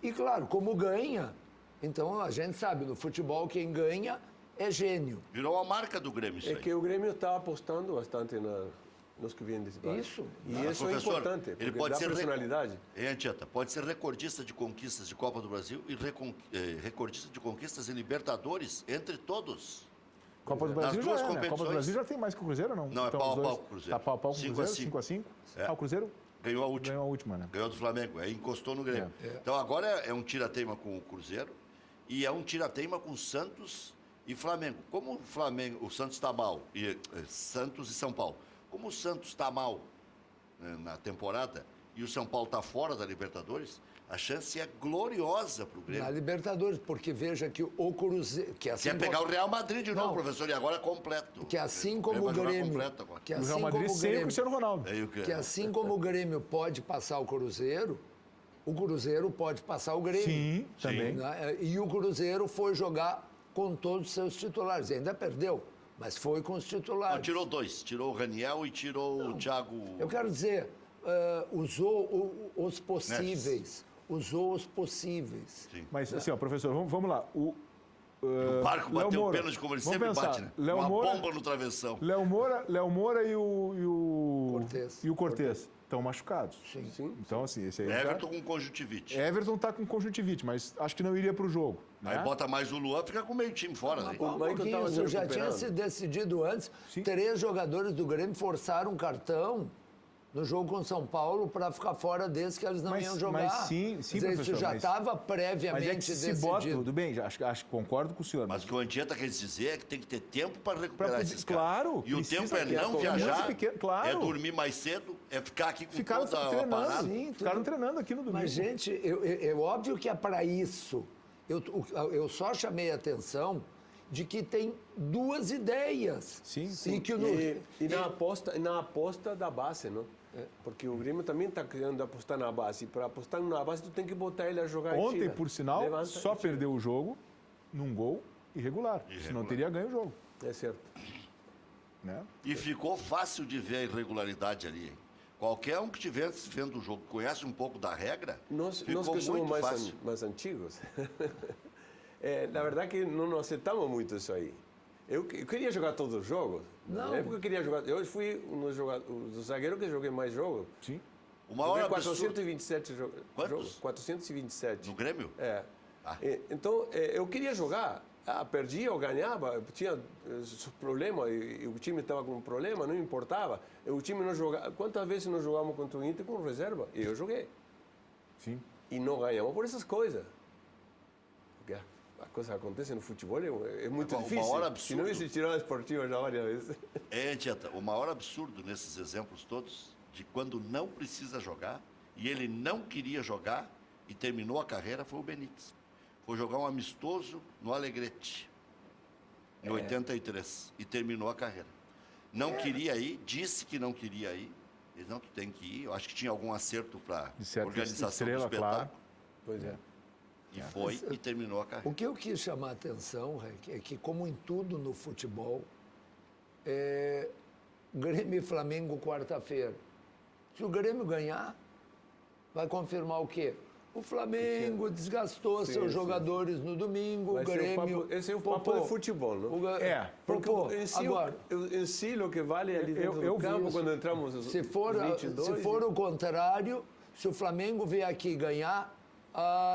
E, claro, como ganha, então a gente sabe, no futebol quem ganha é gênio. Virou a marca do Grêmio isso É aí. que o Grêmio está apostando bastante nos que vêm desse país. Isso. E Mas, isso é professor, importante, ele porque pode dá ser personalidade. Anchieta, pode ser recordista de conquistas de Copa do Brasil e recordista de conquistas em Libertadores, entre todos. Copa do Nas Brasil já duas é, né? Copa do competições. Brasil já tem mais que o Cruzeiro ou não? Não, é Então, pau a os dois- pau com o Cruzeiro. Tá pau a pau com o 5 a Cruzeiro? 5. 5 a 5? É. Ah, o Cruzeiro Ganhou a última. ganhou a última, né? Ganhou do Flamengo, aí encostou no Grêmio. Então agora é um tira-teima com o Cruzeiro e é um tira-teima com Santos e Flamengo. Como o Santos está mal, Santos e São Paulo. Como o Santos está mal na temporada e o São Paulo está fora da Libertadores, a chance é gloriosa para o Na Grêmio. Libertadores, porque veja que o Cruzeiro... Que assim Quer pegar o Real Madrid de novo, Não. professor, e agora é completo. Que assim como o vai jogar Grêmio... completo agora. Que O assim Real Madrid como o sem o Grêmio, Cristiano Ronaldo. Aí o que que assim como o Grêmio pode passar o Cruzeiro pode passar o Grêmio. Sim, também. Né? E o Cruzeiro foi jogar com todos os seus titulares. Ainda perdeu, mas foi com os titulares. Não, tirou 2. Tirou o Raniel e tirou o Thiago... Eu quero dizer, usou os possíveis. Usou os possíveis. Sim. Mas assim, ó, professor, vamos lá. O Barco Léo bateu o Moura. pênalti como ele Vamos sempre pensar. bate, né? Léo Uma Moura- bomba no travessão. Léo Moura e o Cortez. estão machucados. Sim. Sim. Então, assim, esse aí Everton com conjuntivite. Everton tá com conjuntivite, mas acho que não iria para o jogo. Né? Aí bota mais o Luan, fica com meio time fora. Né? Um Mas que eu tava pouquinho, se isso já tinha recuperando. se decidido antes. Sim. 3 jogadores do Grêmio forçaram um cartão no jogo com São Paulo para ficar fora desse que eles não Mas- iam jogar. mas sim, Quer dizer, professor, isso já mas- estava Mas previamente é que se decidido. bota, tudo bem, concordo com o senhor. Mas o que o Anchieta quer dizer é que tem que ter tempo para recuperar Pra poder- esses caras. claro, E o precisa tempo é ter não a viajar, confiança pequena, claro. é dormir mais cedo, é ficar aqui com Ficaram toda a treinando, parada. Sim, ficaram tudo. treinando aqui no domingo. Mas, gente, é óbvio que é para isso. Eu só chamei a atenção de que tem 2 ideias. Sim, E que E na aposta da base, não? Porque o Grêmio também está querendo apostar na base. E para apostar na base, tu tem que botar ele a jogar e Ontem, tira. por sinal, Levanta só e tira. perdeu o jogo num gol irregular. Senão teria ganho o jogo. É certo. Né? E ficou fácil de ver a irregularidade ali, hein? Qualquer um que estivesse vendo o jogo, conhece um pouco da regra, Nós ficou que somos muito fácil. mais antigos, na verdade que não aceitamos muito isso aí. Eu queria jogar todos os jogos. Não. Na época eu queria jogar. Eu fui um dos zagueiros que joguei mais jogos. Sim. O maior Joguei absurdo 427 Quantos? jogos. 427. no Grêmio? É. Ah. Então, eu queria jogar. Perdia ou ganhava, tinha problema, e o time estava com problema, não importava. O time não jogava. Quantas vezes nós jogamos contra o Inter com reserva? E eu joguei. Sim. E não ganhamos por essas coisas. Porque a coisa que acontece no futebol é muito O difícil. maior Se absurdo- não existe tirada esportiva já várias vezes. Anchieta, o maior absurdo nesses exemplos todos, de quando não precisa jogar, e ele não queria jogar, e terminou a carreira, foi o Benítez. Foi jogar um amistoso no Alegrete, em 83, e terminou a carreira. Não queria ir, disse que não queria ir. Ele não, tu tem que ir. Eu acho que tinha algum acerto para De certa organização estrela, do espetáculo. claro. Pois é. E foi e terminou a carreira. O que eu quis chamar a atenção, Rec, é que, como em tudo no futebol, Grêmio e Flamengo quarta-feira. Se o Grêmio ganhar, vai confirmar o quê? O Flamengo desgastou Sim, seus sim. jogadores no domingo, Vai o ser Grêmio... esse é o papo Popô, de futebol, não? Porque Em si, agora, em si, o que vale ali dentro eu do vi campo, isso. quando entramos os se for 22... o contrário, se o Flamengo vier aqui ganhar,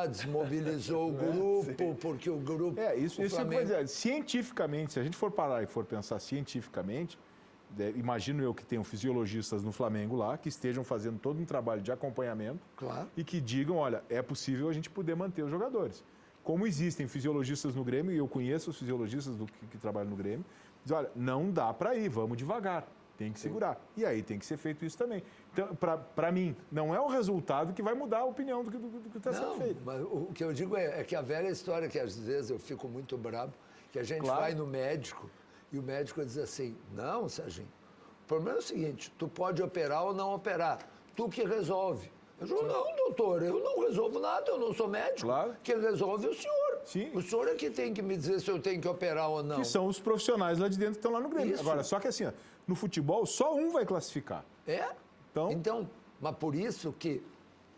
desmobilizou o grupo, porque o grupo... Isso o que eu vou Flamengo, dizer. Cientificamente, se a gente for parar e for pensar cientificamente, imagino eu que tenham fisiologistas no Flamengo lá, que estejam fazendo todo um trabalho de acompanhamento Claro. e que digam, olha, é possível a gente poder manter os jogadores. Como existem fisiologistas no Grêmio, e eu conheço os fisiologistas que trabalham no Grêmio, dizem, olha, não dá para ir, vamos devagar, tem que segurar. E aí tem que ser feito isso também. Então, para mim, não é o resultado que vai mudar a opinião do que está sendo Não, feito. mas o que eu digo é que a velha história, que às vezes eu fico muito bravo, que a gente Claro. vai no médico e o médico diz assim, não, Serginho, o problema é o seguinte, tu pode operar ou não operar, tu que resolve. Eu digo, não, doutor, eu não resolvo nada, eu não sou médico. Claro. Quem resolve é o senhor. Sim. O senhor é que tem que me dizer se eu tenho que operar ou não. Que são os profissionais lá de dentro que estão lá no Grêmio. Isso. Agora, só que assim, ó, no futebol, só um vai classificar. É? Então- Mas por isso que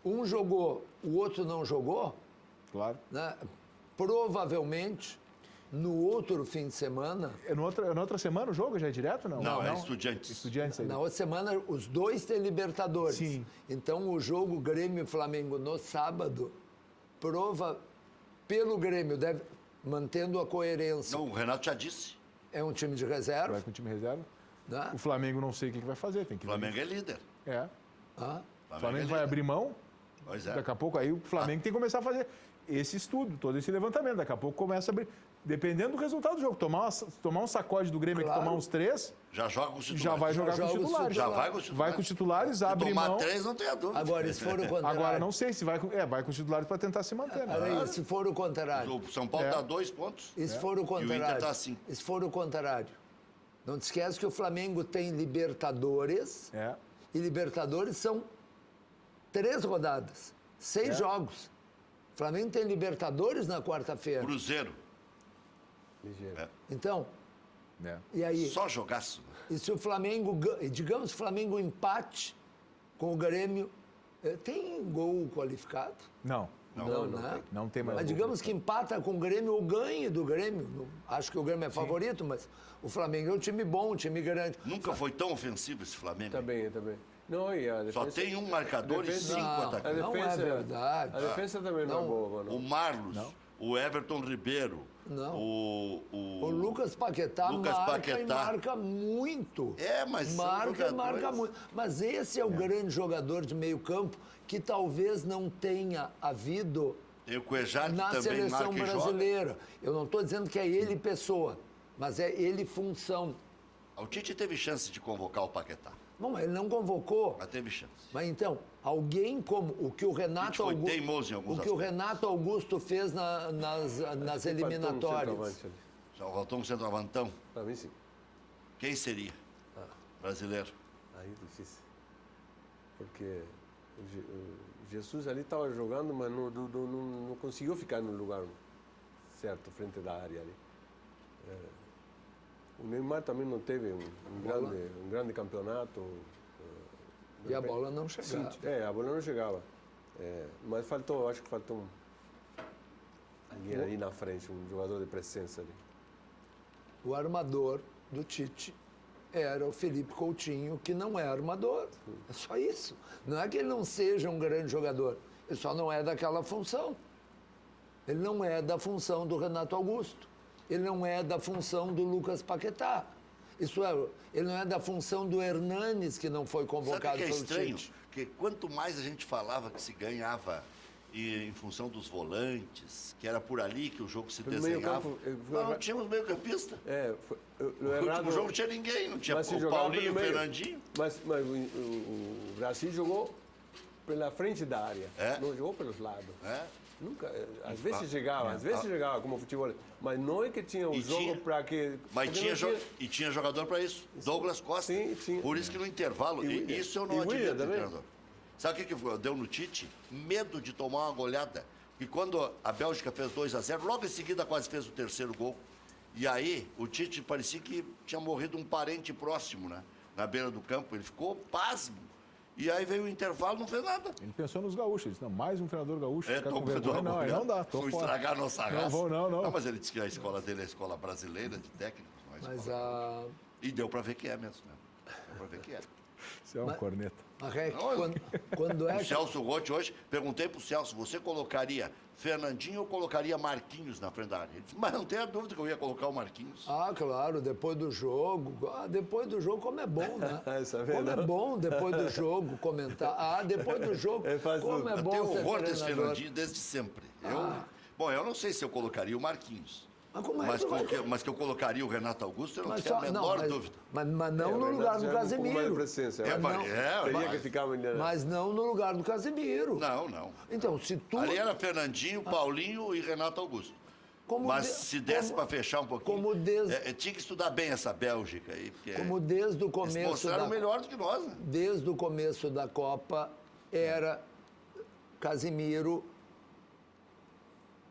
um jogou, o outro não jogou, Claro. né? Provavelmente, no outro fim de semana, Na outra semana o jogo já é direto, não? Não, é Estudiantes. Estudiantes aí. na outra semana, os dois têm Libertadores. Sim. Então, o jogo Grêmio e Flamengo no sábado, pelo Grêmio, mantendo a coerência, Não, o Renato já disse. é um time de reserva. Vai com o time reserva. Né? O Flamengo não sei o que vai fazer, tem que O Flamengo é líder. ver. É. Ah, O Flamengo é vai líder. abrir mão, Pois é. daqui a pouco aí o Flamengo tem que começar a fazer esse estudo, todo esse levantamento. Daqui a pouco começa a abrir. Dependendo do resultado do jogo, tomar um sacode do Grêmio aqui, Claro. tomar uns 3, Já joga com os titulares. já vai jogar com joga os os titulares. Já vai com os titulares. Vai com os titulares, Se abre tomar mão. 3, não tenha dúvida. agora, se for o contrário... Agora não sei se vai com os titulares para tentar se manter. Né? Olha aí, se for o contrário... O São Paulo É. dá 2 pontos. E se for o E o contrário? Inter tá assim. E se for o contrário? Não te esquece que o Flamengo tem Libertadores, É. e Libertadores são 3 rodadas, 6 jogos. O Flamengo tem Libertadores na quarta-feira. Cruzeiro. Ligeiro. Então, É. e aí? Só jogaço. E se o Flamengo, digamos que o Flamengo empate com o Grêmio, tem gol qualificado? Não. Não, né? Não tem mais Mas gol digamos que empata com o Grêmio ou ganhe do Grêmio. Acho que o Grêmio é favorito, mas o Flamengo é um time bom, um time grande. Nunca foi tão ofensivo esse Flamengo. Também. Não, e a Só defesa... tem um marcador e defesa- 5 Não, atacantes. não é verdade. A defesa também não é Não. boa, não. O Marlos, o Everton Ribeiro, Não. o O Lucas Paquetá Lucas marca e Paquetá. marca muito. Mas são marca jogadores. muito. Mas esse é o grande jogador de meio campo que talvez não tenha havido Tem o Cuejar, que na também seleção marca e joga. brasileira. Eu não estou dizendo que é ele pessoa, mas é ele função. O Tite teve chance de convocar o Paquetá. Bom, ele não convocou. Mas teve chance. Mas então, alguém como o que o Renato foi teimoso em alguns o que o aspectos. Renato Augusto fez nas eliminatórias. Só faltou um centroavantão. Para mim, sim. Quem seria? Brasileiro. Aí é difícil. Porque o Jesus ali estava jogando, mas não conseguiu ficar no lugar certo, frente da área ali. O Neymar também não teve um grande campeonato. E a bola não chegava. Sim, a bola não chegava. Mas acho que faltou alguém ali na frente, um jogador de presença ali. O armador do Tite era o Felipe Coutinho, que não é armador. É só isso. Não é que ele não seja um grande jogador, ele só não é daquela função. Ele não é da função do Renato Augusto. Ele não é da função do Lucas Paquetá. Isso é, ele não é da função do Hernanes, que não foi Sabe o convocado que é pelo estranho? Tite. Que quanto mais a gente falava que se ganhava em função dos volantes, que era por ali que o jogo se No desenhava. meio-campo, Não tínhamos meio campista. O No errado, último jogo não tinha ninguém, não tinha mas se o jogava Paulinho, pelo o meio. Fernandinho. Mas o Brasil jogou pela frente da área, não jogou pelos lados. Nunca, às vezes chegava como futebol, mas não é que tinha o jogo para que... Mas porque tinha, não e tinha jogador para isso. Douglas Costa. Sim, sim. Por isso que no intervalo, E William. isso eu E não William admito, também. treinador. Sabe o que deu no Tite? Medo de tomar uma goleada. E quando a Bélgica fez 2-0, logo em seguida quase fez o terceiro gol. E aí o Tite parecia que tinha morrido um parente próximo, né? Na beira do campo. Ele ficou pasmo. E aí veio o intervalo, não fez nada. Ele pensou nos gaúchos. Ele disse, não, mais um treinador gaúcho. É, ficar tô com vergonha. Não, aí não dá. Tô Vou fora. estragar a nossa raça. Não vou, não. Mas ele disse que a escola dele é a escola brasileira de técnicos. Mas a... E deu para ver que é mesmo. Né? Deu para ver que é. Você é um corneta. A REC, Não, quando é O que... Celso Rotti hoje, perguntei pro Celso, você colocaria Fernandinho ou colocaria Marquinhos na frente da área? Ele disse, mas não tenha dúvida que eu ia colocar o Marquinhos. Ah, claro, depois do jogo. Depois do jogo, como é bom, né? Isso é Como é verdade. bom depois do jogo comentar. Ah, depois do jogo, faz como tudo. é Eu bom tenho ser horror desse treinador. Fernandinho desde sempre. Bom, eu não sei se eu colocaria o Marquinhos. Mas como é que Mas que eu colocaria o Renato Augusto, eu não Mas tenho só- a não, menor dúvida. Mas não É, no o lugar Renato do já é um pouco mais de Casemiro. presença, É, Mas não- Teria mas- que ficar... Mas não no lugar do Casemiro. Não. Então, se tu... Ali era Fernandinho, Paulinho e Renato Augusto. Como Mas de- se desse como- para fechar um pouquinho, como tinha que estudar bem essa Bélgica aí, porque Como desde o eles começo mostraram da... melhor do que nós, né? Desde o começo da Copa, era Casemiro,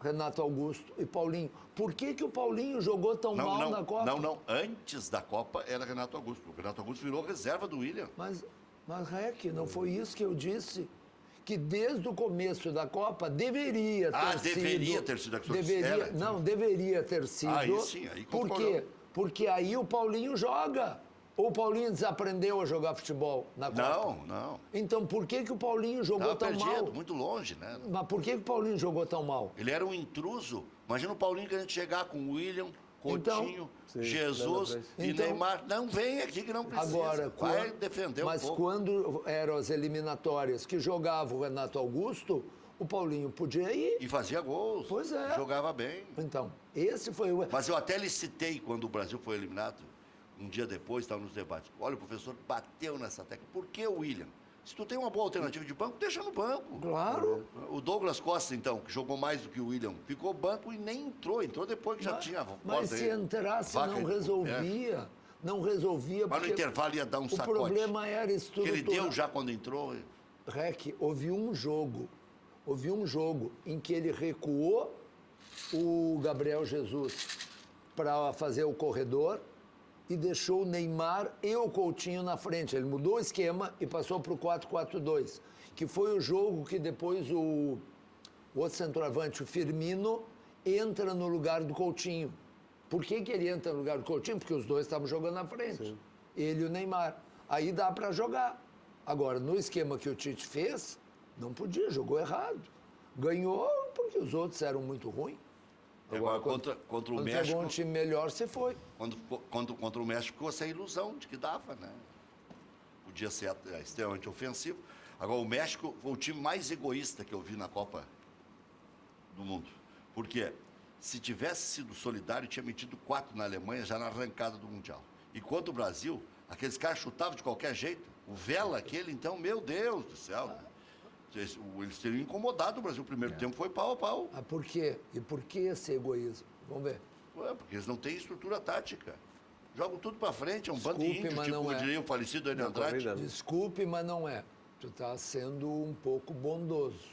Renato Augusto e Paulinho. Por que o Paulinho jogou tão mal na Copa? Não. Antes da Copa era Renato Augusto. O Renato Augusto virou reserva do William. Mas Rec, não foi isso que eu disse? Que desde o começo da Copa deveria ter sido... deveria ter sido a que o senhor deveria, disse. Não, deveria ter sido. Aí sim, aí Por concordou. quê? Porque aí o Paulinho joga. Ou o Paulinho desaprendeu a jogar futebol na Copa? Não. Então por que o Paulinho jogou Estava tão perdido, mal? muito longe, né? Mas por que o Paulinho jogou tão mal? Ele era um intruso. Imagina o Paulinho querendo chegar com o William, Coutinho, Sim, Jesus lá na e Então- Neymar. Não, vem aqui que não precisa. Agora, Vai defender mas um pouco. quando eram as eliminatórias que jogava o Renato Augusto, o Paulinho podia ir. E fazia gols. Pois é. Jogava bem. Então, esse foi o... Mas eu até lhe citei quando o Brasil foi eliminado, um dia depois, estava nos debates. Olha, o professor bateu nessa tecla. Por que o William? Se tu tem uma boa alternativa de banco, deixa no banco. Claro. O Douglas Costa, então, que jogou mais do que o William, ficou banco e nem entrou. Entrou depois que já tinha a Mas porta se aí. entrasse, Vaca não de- resolvia. Não resolvia. Mas no porque intervalo ia dar um o sacote. problema era Que estrutural. ele deu já quando entrou. Rec, houve um jogo em que ele recuou o Gabriel Jesus para fazer o corredor e deixou o Neymar e o Coutinho na frente. Ele mudou o esquema e passou para o 4-4-2, que foi o jogo que depois o outro centroavante, o Firmino, entra no lugar do Coutinho. Por que ele entra no lugar do Coutinho? Porque os dois estavam jogando na frente. Sim. Ele e o Neymar. Aí dá para jogar. Agora, no esquema que o Tite fez, não podia, jogou errado. Ganhou porque os outros eram muito ruins. Agora, contra o quando México, pegou um time melhor, você foi. contra o México ficou essa ilusão de que dava, né? Podia ser extremamente ofensivo. Agora, o México foi o time mais egoísta que eu vi na Copa do Mundo. Por quê? Se tivesse sido solidário, tinha metido 4 na Alemanha já na arrancada do Mundial. Enquanto o Brasil, aqueles caras chutavam de qualquer jeito. O Vela, aquele, então, meu Deus do céu. Eles teriam incomodado o Brasil. O primeiro tempo foi pau a pau. Ah, por quê? E por que esse egoísmo? Vamos ver. Ué, porque eles não têm estrutura tática. Jogam tudo pra frente, é um bando de Desculpe, índios, mas tipo, não é. diria o falecido Enio Não, Andrade. corrida. Desculpe, mas não é. Tu está sendo um pouco bondoso.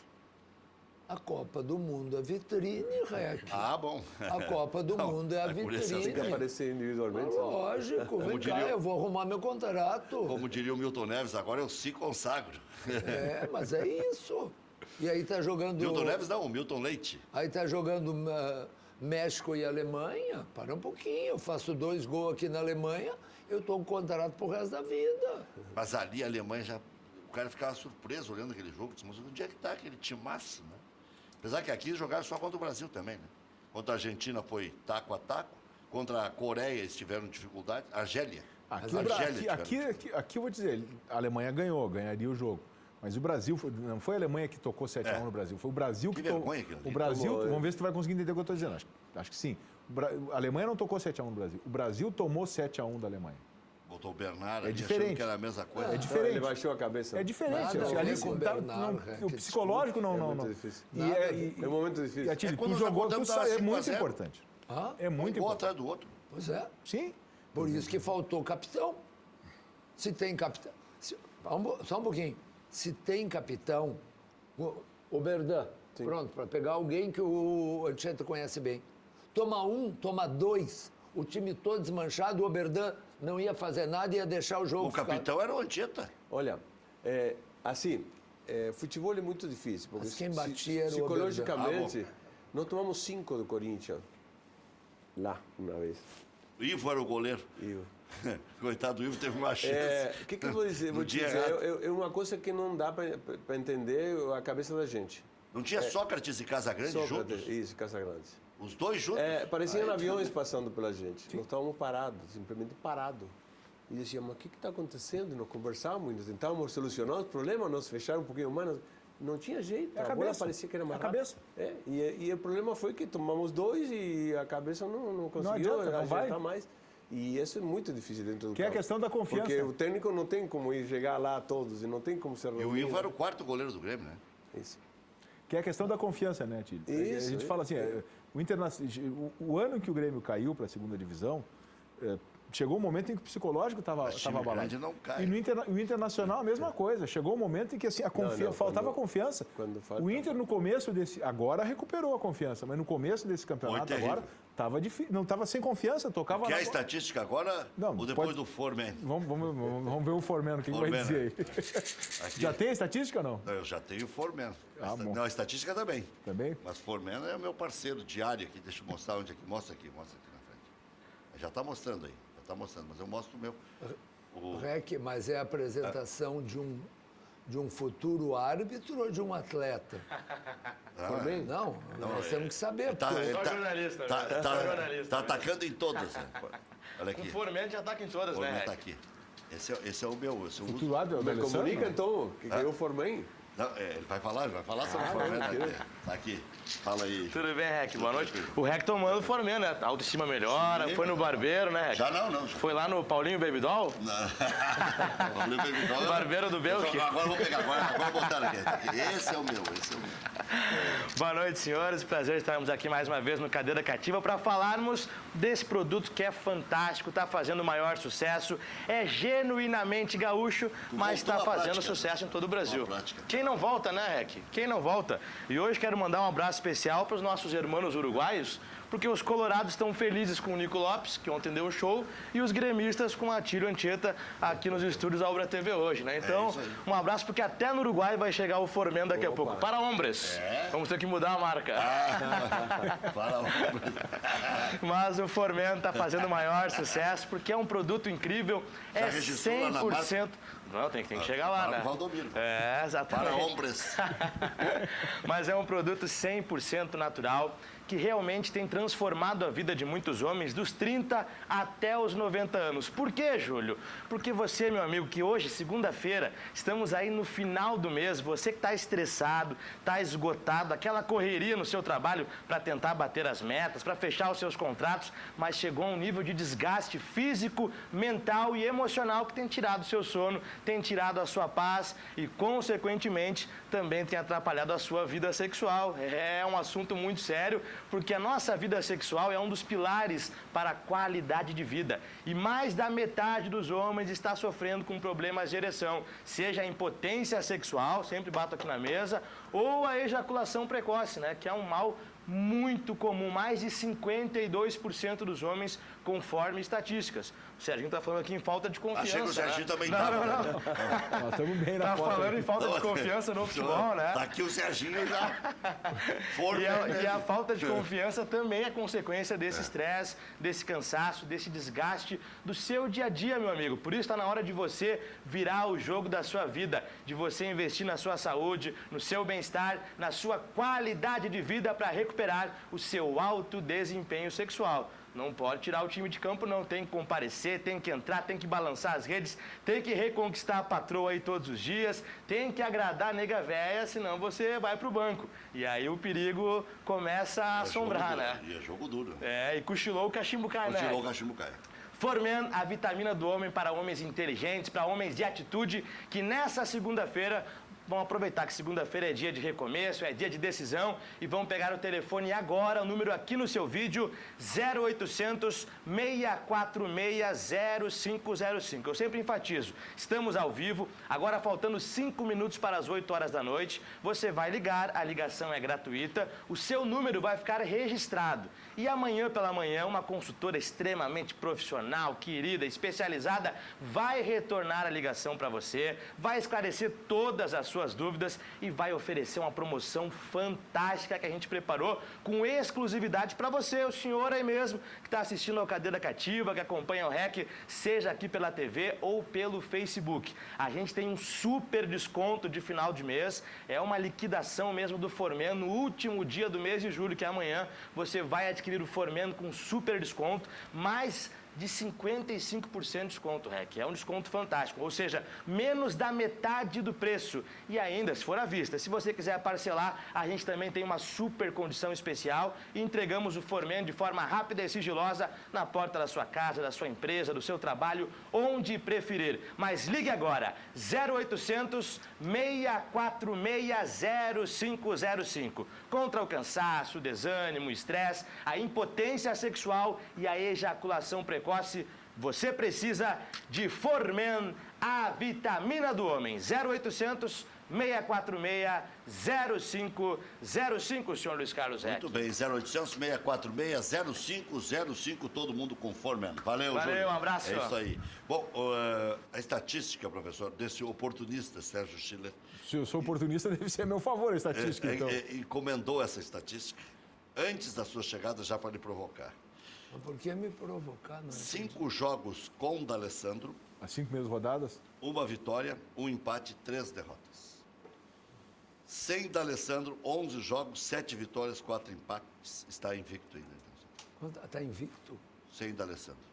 A Copa do Mundo é vitrine, Rec. Ah, bom. A Copa do Não, Mundo é a por esse vitrine. Tem que aparecer individualmente. Lógico, vem cá, diria- eu vou arrumar meu contrato. Como diria o Milton Neves, agora eu se consagro. É, mas é isso. E aí tá jogando... Milton Neves não, o Milton Leite. Aí tá jogando México e Alemanha. Para um pouquinho, eu faço 2 gols aqui na Alemanha, eu tô com contrato pro resto da vida. Mas ali a Alemanha já... O cara ficava surpreso olhando aquele jogo. Disse, mas onde é que tá aquele timaço, né? Apesar que aqui jogaram só contra o Brasil também, né? Contra a Argentina foi taco a taco. Contra a Coreia eles tiveram dificuldade. Argélia. Aqui eu vou dizer, a Alemanha ganharia o jogo. Mas o Brasil, não foi a Alemanha que tocou 7-1 no Brasil, foi o Brasil que tocou. vergonha aquilo ali. O Brasil, Tomou, vamos ver se tu vai conseguir entender o que eu estou dizendo. Acho que sim. A Alemanha não tocou 7-1 no Brasil. O Brasil tomou 7-1 da Alemanha. Botou o Bernardo É ali, diferente. achando que era a mesma coisa. É diferente. Ele baixou a cabeça. É diferente. Nada a Ali, ver com o tá- Bernardo, não, Rec, o psicológico É não. muito difícil. E É um momento difícil. E Atílio, É quando tu nós jogou, acordamos, tu tava é 5 a muito 0. importante. Ah, É Um muito gol importante. atrás do outro. pois é. Sim. Por isso que faltou capitão. Se tem capitão... Só um pouquinho. Se tem capitão... O Berdan, pronto, para pegar alguém que o Anchieta conhece bem. Toma 1, toma 2, o time todo desmanchado, o Berdan não ia fazer nada e ia deixar o jogo O ficar. capitão era o Anchieta. Olha, Assim, futebol é muito difícil, porque Mas quem batia era o psicologicamente, nós tomamos 5 do Corinthians, lá, uma vez. O Ivo era o goleiro. Ivo. Coitado do Ivo, teve uma chance. O que eu vou dizer? Vou te dia dizer, é uma coisa que não dá para entender a cabeça da gente. Não tinha Sócrates e Casagrande juntos? Isso, Casagrande. Os dois juntos? Pareciam aviões passando pela gente. Nós estávamos parados, simplesmente parados. E dizíamos, mas o que está acontecendo? Nós conversávamos, nós tentávamos solucionar os problemas, nós fechar um pouquinho mais. Não tinha jeito, a bola parecia que era mais rápida. E o problema foi que tomamos 2 e a cabeça não conseguiu ajeitar mais. E isso é muito difícil dentro do campo. Que é a questão da confiança. Porque o técnico não tem como ir chegar lá a todos e não tem como ser E o Ivo era o 4º goleiro do Grêmio, né? Isso. Que é a questão da confiança, né, Tílio? Isso, a gente fala assim, o ano que o Grêmio caiu para a segunda divisão, chegou um momento em que o psicológico estava abalado. Grande não cai. E o Internacional a mesma coisa. Chegou um momento em que assim, faltava confiança. O Inter no começo desse... Agora recuperou a confiança, mas no começo desse campeonato agora estava difícil. Não estava sem confiança, tocava... Quer a estatística agora? Ou depois do Formen? Vamos ver o Formen, o que vai dizer aí. Já tem a estatística ou não? Eu já tenho o Formen. Bom. A estatística também. Também? Mas Formen é o meu parceiro diário aqui. Deixa eu mostrar onde é que... Mostra aqui na frente. Já está mostrando aí. Está mostrando, mas eu mostro o meu. Rec, mas é a apresentação de um futuro árbitro ou de um atleta? Também? Não, nós temos que saber. Só jornalista. Tá atacando em todas. Né? Olha aqui. O Formen já ataca em todas, O Formen né? está aqui. Esse é o meu. Esse eu uso. Futuro árbitro Me do Alessandro? comunica então, que eu formei. Não, ele vai falar sobre o Formen. Tá aqui. Fala aí. Tudo bem, Rec? Boa noite. O Rec tomando o Formen, né? A autoestima melhora, foi no barbeiro, né, Rec? Já não. Foi lá no Paulinho Baby Doll? Não. Barbeiro do Belk? Agora eu vou pegar, agora botar aqui. Esse é o meu. Boa noite, senhores. Prazer estarmos aqui mais uma vez no Cadeira Cativa para falarmos desse produto que é fantástico, está fazendo o maior sucesso, é genuinamente gaúcho, mas está fazendo sucesso em todo o Brasil. Quem não volta, né, Rec? Quem não volta? E hoje quero mandar um abraço especial para os nossos irmãos uruguaios, porque os colorados estão felizes com o Nico Lopes, que ontem deu o show, e os gremistas com a Tílio Anchieta aqui nos estúdios da Ubra TV hoje, né? Então, um abraço, porque até no Uruguai vai chegar o Formen daqui a pouco. Para hombres. Vamos ter que mudar a marca. Para hombres. Mas o Formen está fazendo o maior sucesso, porque é um produto incrível, é 100%... Não, tem que chegar lá, né? Valdomiro. Exatamente. Para hombres. Mas é um produto 100% natural, que realmente tem transformado a vida de muitos homens dos 30 até os 90 anos. Por quê, Júlio? Porque você, meu amigo, que hoje, segunda-feira, estamos aí no final do mês, você que está estressado, está esgotado, aquela correria no seu trabalho para tentar bater as metas, para fechar os seus contratos, mas chegou a um nível de desgaste físico, mental e emocional que tem tirado o seu sono, tem tirado a sua paz e, consequentemente, também tem atrapalhado a sua vida sexual. É um assunto muito sério, porque a nossa vida sexual é um dos pilares para a qualidade de vida. E mais da metade dos homens está sofrendo com problemas de ereção, seja a impotência sexual, sempre bato aqui na mesa, ou a ejaculação precoce, né, que é um mal muito comum, mais de 52% dos homens, conforme estatísticas. O Serginho está falando aqui em falta de confiança. Achei que o Serginho também estava. Nós estamos bem na foto. Está falando em falta de confiança no futebol, né? Tá aqui o Serginho já. E a falta de confiança também é consequência desse estresse, desse cansaço, desse desgaste do seu dia a dia, meu amigo. Por isso está na hora de você virar o jogo da sua vida, de você investir na sua saúde, no seu bem-estar, na sua qualidade de vida para recuperar o seu alto desempenho sexual. Não pode tirar o time de campo, não. Tem que comparecer, tem que entrar, tem que balançar as redes, tem que reconquistar a patroa aí todos os dias, tem que agradar a nega véia, senão você vai pro banco. E aí o perigo começa a assombrar, né? E é jogo duro. E cochilou o cachimbo cai, né? Cochilou o cachimbo cai. Formen, a vitamina do homem para homens inteligentes, para homens de atitude, que nessa segunda-feira vão aproveitar que segunda-feira é dia de recomeço, é dia de decisão e vão pegar o telefone agora, o número aqui no seu vídeo, 0800 646 0505. Eu sempre enfatizo, estamos ao vivo, agora faltando 5 minutos para as 8 horas da noite, você vai ligar, a ligação é gratuita, o seu número vai ficar registrado. E amanhã pela manhã, uma consultora extremamente profissional, querida, especializada, vai retornar a ligação para você, vai esclarecer todas as suas dúvidas e vai oferecer uma promoção fantástica que a gente preparou com exclusividade para você, o senhor aí mesmo, que está assistindo ao Cadeira Cativa, que acompanha o REC, seja aqui pela TV ou pelo Facebook. A gente tem um super desconto de final de mês, é uma liquidação mesmo do Formen no último dia do mês de julho, que é amanhã. Você vai adquirir o Formen com super desconto, mais de 55% de desconto, REC. É um desconto fantástico, ou seja, menos da metade do preço. E ainda, se for à vista, se você quiser parcelar, a gente também tem uma super condição especial e entregamos o Formen de forma rápida e sigilosa na porta da sua casa, da sua empresa, do seu trabalho, onde preferir. Mas ligue agora, 0800 646 0505. Contra o cansaço, o desânimo, o estresse, a impotência sexual e a ejaculação precoce, você precisa de Formen, a vitamina do homem. 0800 646 0505, senhor Luiz Carlos Reck. Muito bem, 0800 646 0505, todo mundo com Formen. Valeu, Júlio. Um abraço. É isso aí. Bom, a estatística, professor, desse oportunista, Sérgio Schiller. Se eu sou oportunista, deve ser a meu favor a estatística, então. Encomendou essa estatística antes da sua chegada já para lhe provocar. Mas por que me provocar? Não 5 jogos com D'Alessandro, As 5 primeiras rodadas? 1 vitória, 1 empate, 3 derrotas. Sem D'Alessandro, 11 jogos, 7 vitórias, 4 empates. Está invicto ainda. Está invicto? Sem D'Alessandro.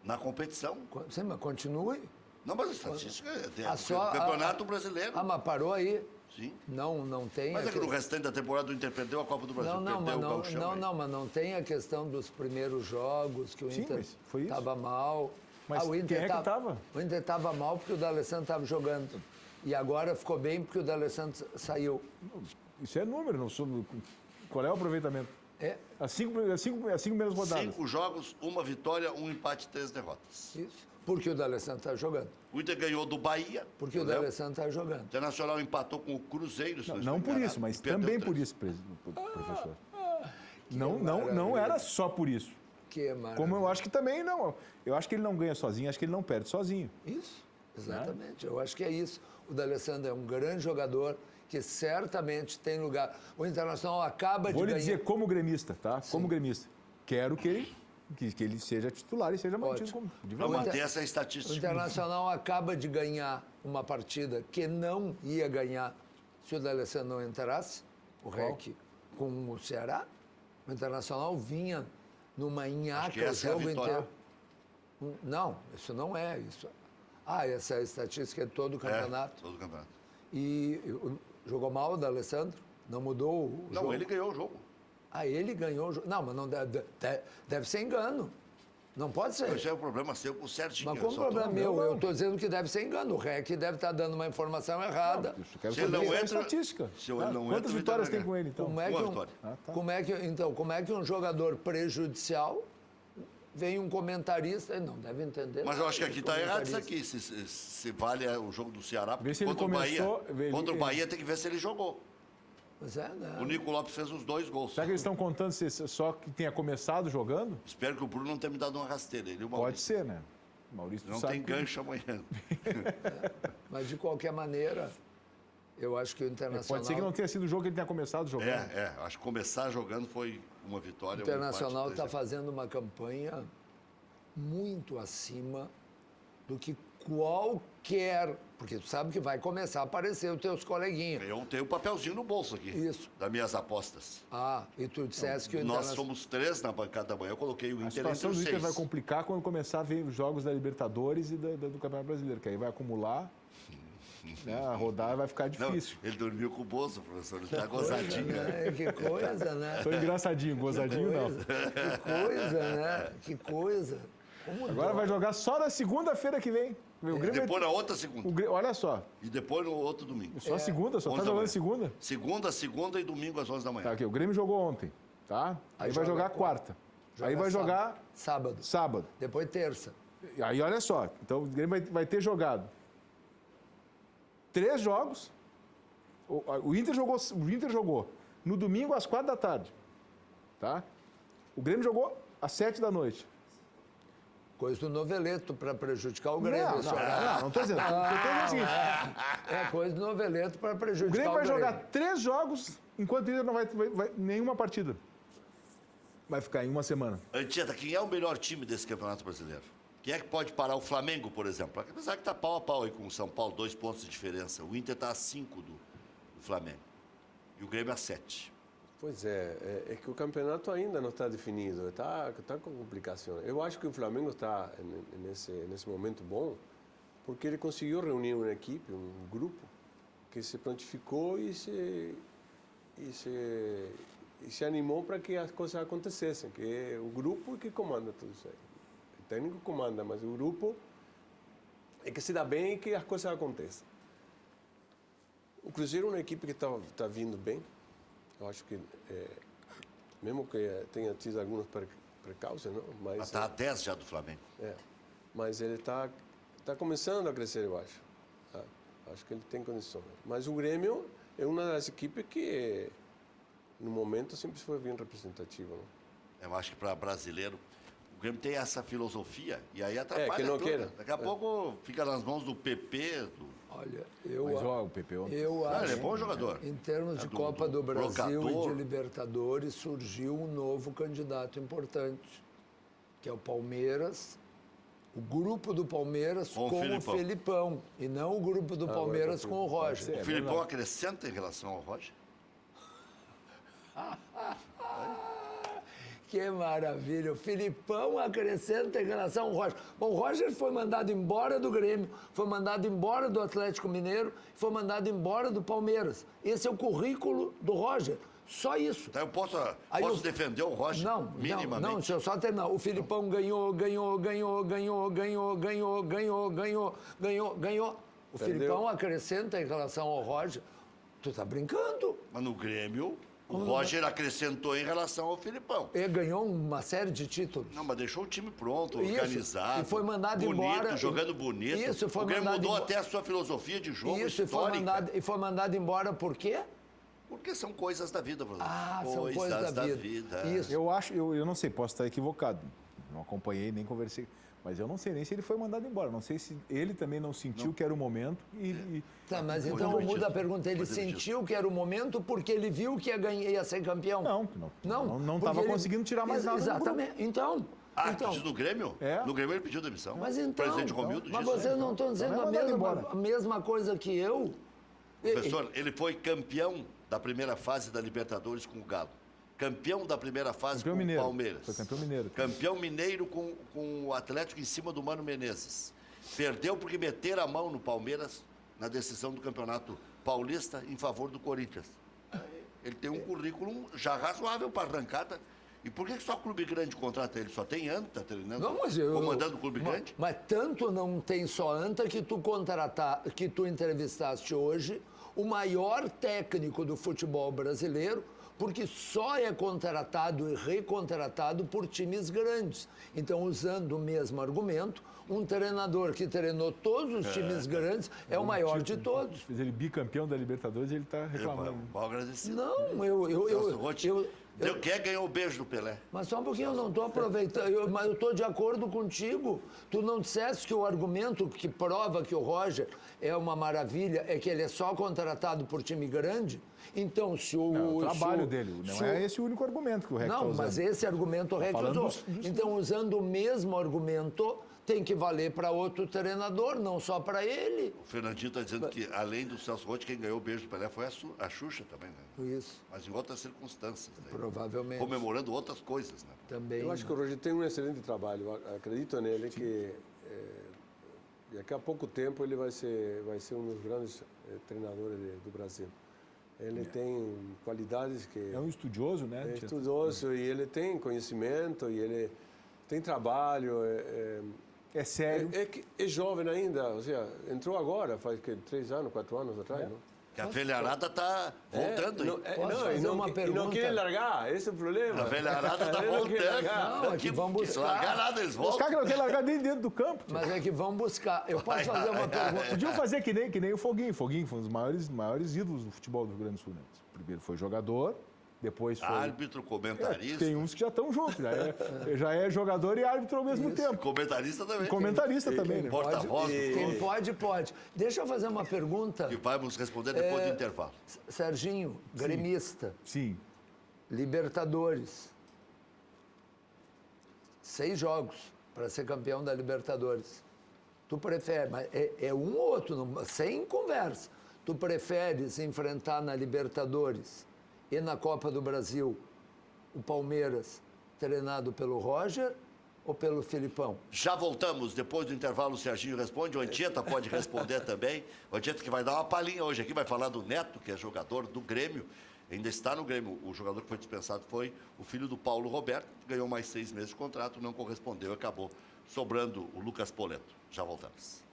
Na competição. Sim, mas continue. Não, mas a estatística é só Campeonato Brasileiro. Ah, mas parou aí. Sim. Não tem... Mas é que no restante da temporada o Inter perdeu a Copa do Brasil, perdeu o Gauchão. Mas não tem a questão dos primeiros jogos que o Inter estava mal. Mas o Inter quem é que estava? O Inter estava mal porque o D'Alessandro estava jogando. E agora ficou bem porque o D'Alessandro saiu. Isso é número, não sou... Qual é o aproveitamento? É. As 5 primeiras rodadas. 5 jogos, 1 vitória, 1 empate, 3 derrotas. Isso. Porque o D'Alessandro está jogando. O Inter ganhou do Bahia. Porque o D'Alessandro está jogando. O Internacional empatou com o Cruzeiro. Não por isso, mas também por isso, professor. Não era só por isso. Que maravilha. Como eu acho que também não. Eu acho que ele não ganha sozinho, acho que ele não perde sozinho. Isso, exatamente. Eu acho que é isso. O D'Alessandro é um grande jogador que certamente tem lugar. O Internacional acaba de ganhar... Vou lhe dizer como gremista, tá? Sim. Como gremista. Quero que ele seja titular e seja mantido como... Para manter essa estatística. O Internacional acaba de ganhar uma partida que não ia ganhar se o D'Alessandro não entrasse, o REC, com o Ceará. O Internacional vinha numa nhaca o jogo inteiro. Não, isso não é isso. Essa estatística é todo o campeonato. Todo o campeonato. E jogou mal o D'Alessandro? Não mudou o jogo? Não, ele ganhou o jogo. Ele ganhou o jogo. Não, mas não deve ser engano. Não pode ser. Isso é o problema seu com o Serginho. Mas como problema meu? Eu estou dizendo que deve ser engano. O REC deve estar dando uma informação errada. Quero se ele não entra, estatística. Se ele não Quantas entra, vitórias tem com ele, então? Como é que um jogador prejudicial vem um comentarista... Não, deve entender. Mas eu acho que aqui está errado isso aqui. Se vale o jogo do Ceará, porque contra o Bahia tem que ver se ele jogou. Pois é, né? O Nico Lopes fez os 2 gols. Será que eles estão contando só que tenha começado jogando? Espero que o Bruno não tenha me dado uma rasteira. Ele, pode ser, né? O Maurício não tem gancho amanhã. Mas, de qualquer maneira, eu acho que o Internacional... Pode ser que não tenha sido o jogo que ele tenha começado jogando. Acho que começar jogando foi uma vitória. O Internacional está fazendo uma campanha muito acima do que qualquer... Porque tu sabe que vai começar a aparecer os teus coleguinhas. Eu tenho um papelzinho no bolso aqui. Isso. Das minhas apostas. E tu disseste que o Nós somos 3 na bancada da manhã. Eu coloquei o Inter entre os 6. A situação do Inter vai complicar quando começar a ver os jogos da Libertadores e do Campeonato Brasileiro, que aí vai acumular, né, a rodar vai ficar difícil. Não, ele dormiu com o bolso, professor. Ele está gozadinho. Né? Que coisa, né? Tô engraçadinho, gozadinho não. Que coisa, né? Que coisa. Agora vai jogar só na segunda-feira que vem. O Grêmio Depois na outra segunda. Olha só, E depois no outro domingo. só segunda, só 11 tá da jogando manhã. segunda. Segunda e domingo às 11 da manhã. Tá, aqui, o Grêmio jogou ontem, tá? Aí vai joga jogar quarta. Aí vai jogar sábado. sábado. Depois terça. Aí olha só, então o Grêmio vai ter jogado 3 jogos. O Inter jogou no domingo às 4 da tarde, tá? O Grêmio jogou às 7 da noite. Coisa do noveleto para prejudicar o Grêmio. Não estou dizendo. Eu tô dizendo o seguinte, É coisa do noveleto para o prejudicar Grêmio o vai Grêmio. jogar 3 jogos, enquanto o Inter não vai nenhuma partida. Vai ficar em uma semana. Antieta, quem é o melhor time desse Campeonato Brasileiro? Quem é que pode parar o Flamengo, por exemplo? Apesar que está pau a pau aí com o São Paulo, 2 pontos de diferença. O Inter está a 5 do Flamengo. E o Grêmio a 7. Pois é que o campeonato ainda não está definido, está com complicação. Eu acho que o Flamengo está nesse momento bom, porque ele conseguiu reunir uma equipe, um grupo, que se prontificou e se animou para que as coisas acontecessem, que é o grupo que comanda tudo isso aí. O técnico comanda, mas o grupo é que se dá bem e que as coisas aconteçam. O Cruzeiro é uma equipe que está vindo bem. Eu acho que, mesmo que tenha tido algumas precauções, não? Mas Está a 10 já do Flamengo. mas ele está começando a crescer, eu acho. Tá? Acho que ele tem condições. Mas o Grêmio é uma das equipes que, no momento, sempre foi bem representativa. Não? Eu acho que para brasileiro, o Grêmio tem essa filosofia e aí atrapalha que não tudo. queira. Daqui a pouco fica nas mãos do PP. Olha, Mas ó, o PP ontem. eu Ah, acho ele é bom jogador. em termos de É Copa do Brasil brocador. e de Libertadores, surgiu um novo candidato importante, que é o Palmeiras, o grupo do Palmeiras Com o com o Filipão. Felipão, e não o grupo do Palmeiras com o Roger. O Filipão acrescenta em relação ao Roger? Que maravilha! O Filipão acrescenta em relação ao Roger. Bom, o Roger foi mandado embora do Grêmio, foi mandado embora do Atlético Mineiro, foi mandado embora do Palmeiras. Esse é o currículo do Roger. Só isso. Então eu posso Aí eu- defender o Roger minimamente? Não, deixa eu só terminar. O Filipão ganhou. O Filipão acrescenta em relação ao Roger. Tu tá brincando? Mas no Grêmio, o Roger acrescentou em relação ao Filipão. Ele ganhou uma série de títulos. Não, mas deixou o time pronto, Isso, organizado. e foi mandado bonito, embora. jogando bonito. Isso, foi o Grêmio mandado mudou embora. até a sua filosofia de jogo Isso, histórica. e foi mandado embora por quê? Porque são coisas da vida, professor. São coisas da vida. Isso. Eu não sei, posso estar equivocado. Não acompanhei, nem conversei. Mas eu não sei nem se ele foi mandado embora. Não sei se ele também não sentiu que era o momento Tá, mas Foi então eu demitido. mudo a pergunta. Ele Foi demitido. sentiu que era o momento porque ele viu que ia ser campeão? Não Porque estava conseguindo tirar mais nada do grupo. Exatamente. Então, Pediu no Grêmio? É. No Grêmio ele pediu demissão. mas então... O presidente Romildo Mas disse. vocês não estão dizendo Não é a mandado mesma, embora. a mesma coisa que eu? Professor, ele foi campeão da primeira fase da Libertadores com o Galo. Campeão da primeira fase Campeão com mineiro. o Palmeiras. Foi campeão mineiro. Campeão mineiro com o Atlético em cima do Mano Menezes. Perdeu porque meteram a mão no Palmeiras na decisão do Campeonato Paulista em favor do Corinthians. Ele tem um currículo já razoável para arrancada. E por que só clube grande contrata ele? Só tem anta treinando? Não, mas comandando o clube grande? Mas tanto não tem só anta que tu entrevistaste hoje o maior técnico do futebol brasileiro, porque só é contratado e recontratado por times grandes. Então, usando o mesmo argumento, um treinador que treinou todos os times grandes é o maior de todos. Fez ele bicampeão da Libertadores e ele está reclamando. Mal agradecido. Não, Celso Rotti quer ganhar o beijo do Pelé. Mas só um pouquinho, eu não estou aproveitando, mas eu estou de acordo contigo. Tu não disseste que o argumento que prova que o Roger é uma maravilha é que ele é só contratado por time grande? Então, se o... Não, é o trabalho se o- dele. Não se o- é esse o único argumento que o REC está Não, usando. mas esse argumento o REC falando usou. dos- Então, usando o mesmo argumento, tem que valer para outro treinador, não só para ele. O Fernandinho está dizendo que, além do Celso Rotti, quem ganhou o beijo do Pelé foi a Xuxa também, né? Isso, Mas em outras circunstâncias. Né? provavelmente. Comemorando outras coisas, né? Também. Eu acho que o Roger tem um excelente trabalho. Eu acredito nele que daqui a pouco tempo ele vai ser um dos grandes treinadores do Brasil. Ele tem qualidades que É um estudioso, né? é estudioso e ele tem conhecimento e ele tem trabalho, É sério. é jovem ainda, ou seja, entrou agora, faz 3 anos, 4 anos atrás, não? Que a velharada está voltando. Posso fazer uma E não pergunta? querem largar, esse é o problema. A velharada está Eles não querem voltando. largar. Não, é que vão buscar. Largar nada, eles Os voltam. caras que não querem largar nem dentro do campo. Mas é que vão buscar. Eu posso fazer uma pergunta? Podiam fazer que nem o Foguinho. Foguinho foi um dos maiores ídolos do futebol do Rio Grande do Sul. Né? Primeiro foi jogador, depois foi... Árbitro, comentarista. Tem uns que já estão juntos. Já é jogador e árbitro ao mesmo tempo. Comentarista também. Comentarista também, né? Porta-voz do Quem pode, pode. Deixa eu fazer uma pergunta. que vai nos responder depois do intervalo. Serginho, gremista, Sim. Libertadores. 6 jogos para ser campeão da Libertadores. Tu prefere, mas é um ou outro, sem conversa. Tu preferes enfrentar na Libertadores e na Copa do Brasil o Palmeiras treinado pelo Roger ou pelo Filipão? Já voltamos, depois do intervalo o Serginho responde, o Anchieta pode responder também. O Anchieta que vai dar uma palhinha hoje aqui, vai falar do Neto, que é jogador do Grêmio, ainda está no Grêmio. O jogador que foi dispensado foi o filho do Paulo Roberto, que ganhou mais 6 meses de contrato, não correspondeu, acabou sobrando o Lucas Poleto. Já voltamos.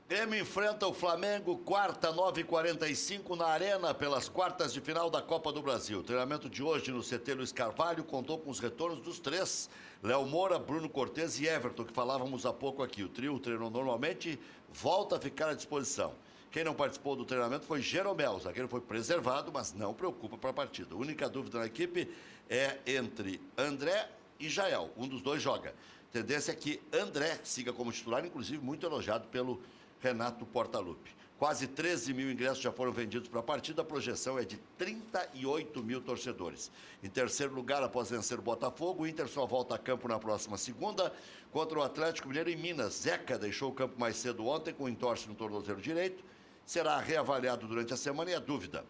Grêmio enfrenta o Flamengo, quarta, 9h45, na Arena, pelas quartas de final da Copa do Brasil. O treinamento de hoje no CT Luiz Carvalho contou com os retornos dos 3, Léo Moura, Bruno Cortes e Everton, que falávamos há pouco aqui. O trio treinou normalmente, volta a ficar à disposição. Quem não participou do treinamento foi Jeromel, o zagueiro foi preservado, mas não preocupa para a partida. A única dúvida na equipe é entre André e Jael, um dos dois joga. A tendência é que André siga como titular, inclusive muito elogiado pelo Renato Portaluppi. Quase 13 mil ingressos já foram vendidos para a partida, a projeção é de 38 mil torcedores. Em terceiro lugar, após vencer o Botafogo, o Inter só volta a campo na próxima segunda contra o Atlético Mineiro em Minas. Zeca deixou o campo mais cedo ontem com entorse no tornozelo direito, será reavaliado durante a semana e a dúvida.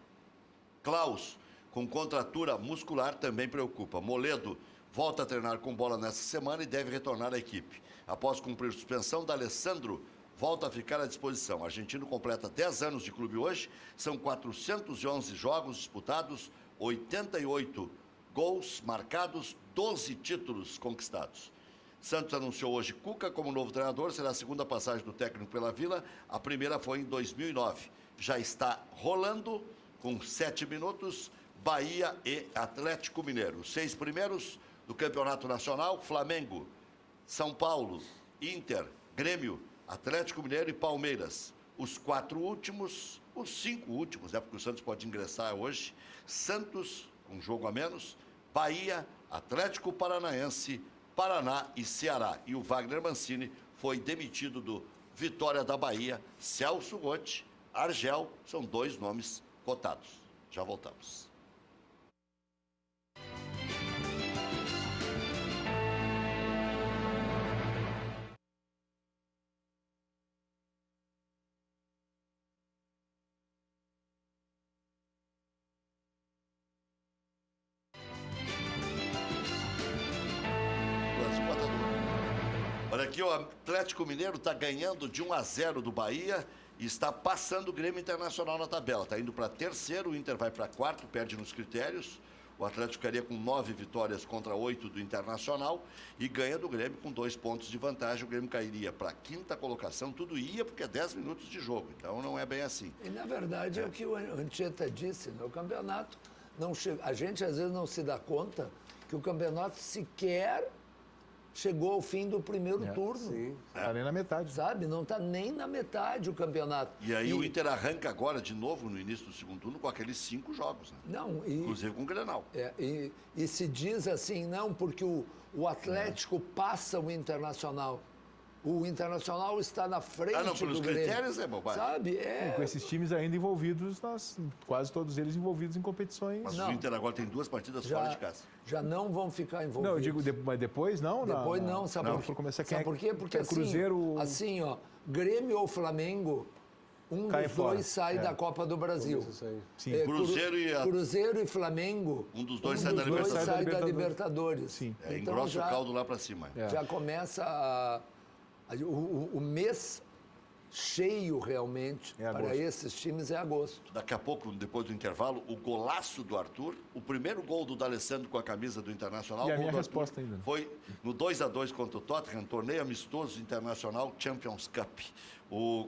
Klaus, com contratura muscular, também preocupa. Moledo volta a treinar com bola nessa semana e deve retornar à equipe. Após cumprir suspensão, D'Alessandro volta a ficar à disposição. O argentino completa 10 anos de clube hoje, são 411 jogos disputados, 88 gols marcados, 12 títulos conquistados. Santos anunciou hoje Cuca como novo treinador, será a segunda passagem do técnico pela Vila, a primeira foi em 2009. Já está rolando, com 7 minutos, Bahia e Atlético Mineiro. Os 6 primeiros do Campeonato Nacional, Flamengo, São Paulo, Inter, Grêmio, Atlético Mineiro e Palmeiras. Os 4 últimos, os 5 últimos, porque o Santos pode ingressar hoje, Santos, com jogo a menos, Bahia, Atlético Paranaense, Paraná e Ceará. E o Wagner Mancini foi demitido do Vitória da Bahia. Celso Rotti, Argel, são 2 nomes cotados. Já voltamos. Olha aqui, o Atlético Mineiro está ganhando de 1-0 do Bahia e está passando o Grêmio Internacional na tabela. Está indo para terceiro, o Inter vai para quarto, perde nos critérios. O Atlético ficaria com 9 vitórias contra 8 do Internacional e ganha do Grêmio com 2 pontos de vantagem. O Grêmio cairia para a quinta colocação, tudo ia porque é 10 minutos de jogo, então não é bem assim. E, na verdade, é o que o Anchieta disse, né? O campeonato não chega... A gente, às vezes, não se dá conta que o campeonato sequer chegou ao fim do primeiro turno. Sim. Está nem na metade. Sabe? Não está nem na metade o campeonato. E aí o Inter arranca agora de novo no início do segundo turno com aqueles 5 jogos, né? Não, Inclusive com o Grenal. E se diz assim, não, porque o Atlético passa o Internacional. O Internacional está na frente não, pelos do Grêmio. critérios é bobagem. Sabe? Com esses times ainda envolvidos, quase todos eles envolvidos em competições. Mas o Inter agora tem 2 partidas fora de casa. Já não vão ficar envolvidos. Não, eu digo, mas depois não? Depois não, sabe não, por quê? for começar Sabe por quê? Porque é Cruzeiro... assim, ó, Grêmio ou Flamengo, um Cai dos fora. dois sai da Copa do Brasil. Isso aí. Sim. Cruzeiro e Flamengo, Um dos dois sai da Libertadores. sai da Libertadores. Sim. É, Então engrossa o caldo lá para cima. já começa o mês cheio realmente É agosto. para esses times é agosto. Daqui a pouco, depois do intervalo, o golaço do Arthur, o primeiro gol do D'Alessandro com a camisa do Internacional. E a gol minha do resposta ainda. Foi no 2-2 contra o Tottenham, torneio amistoso internacional Champions Cup.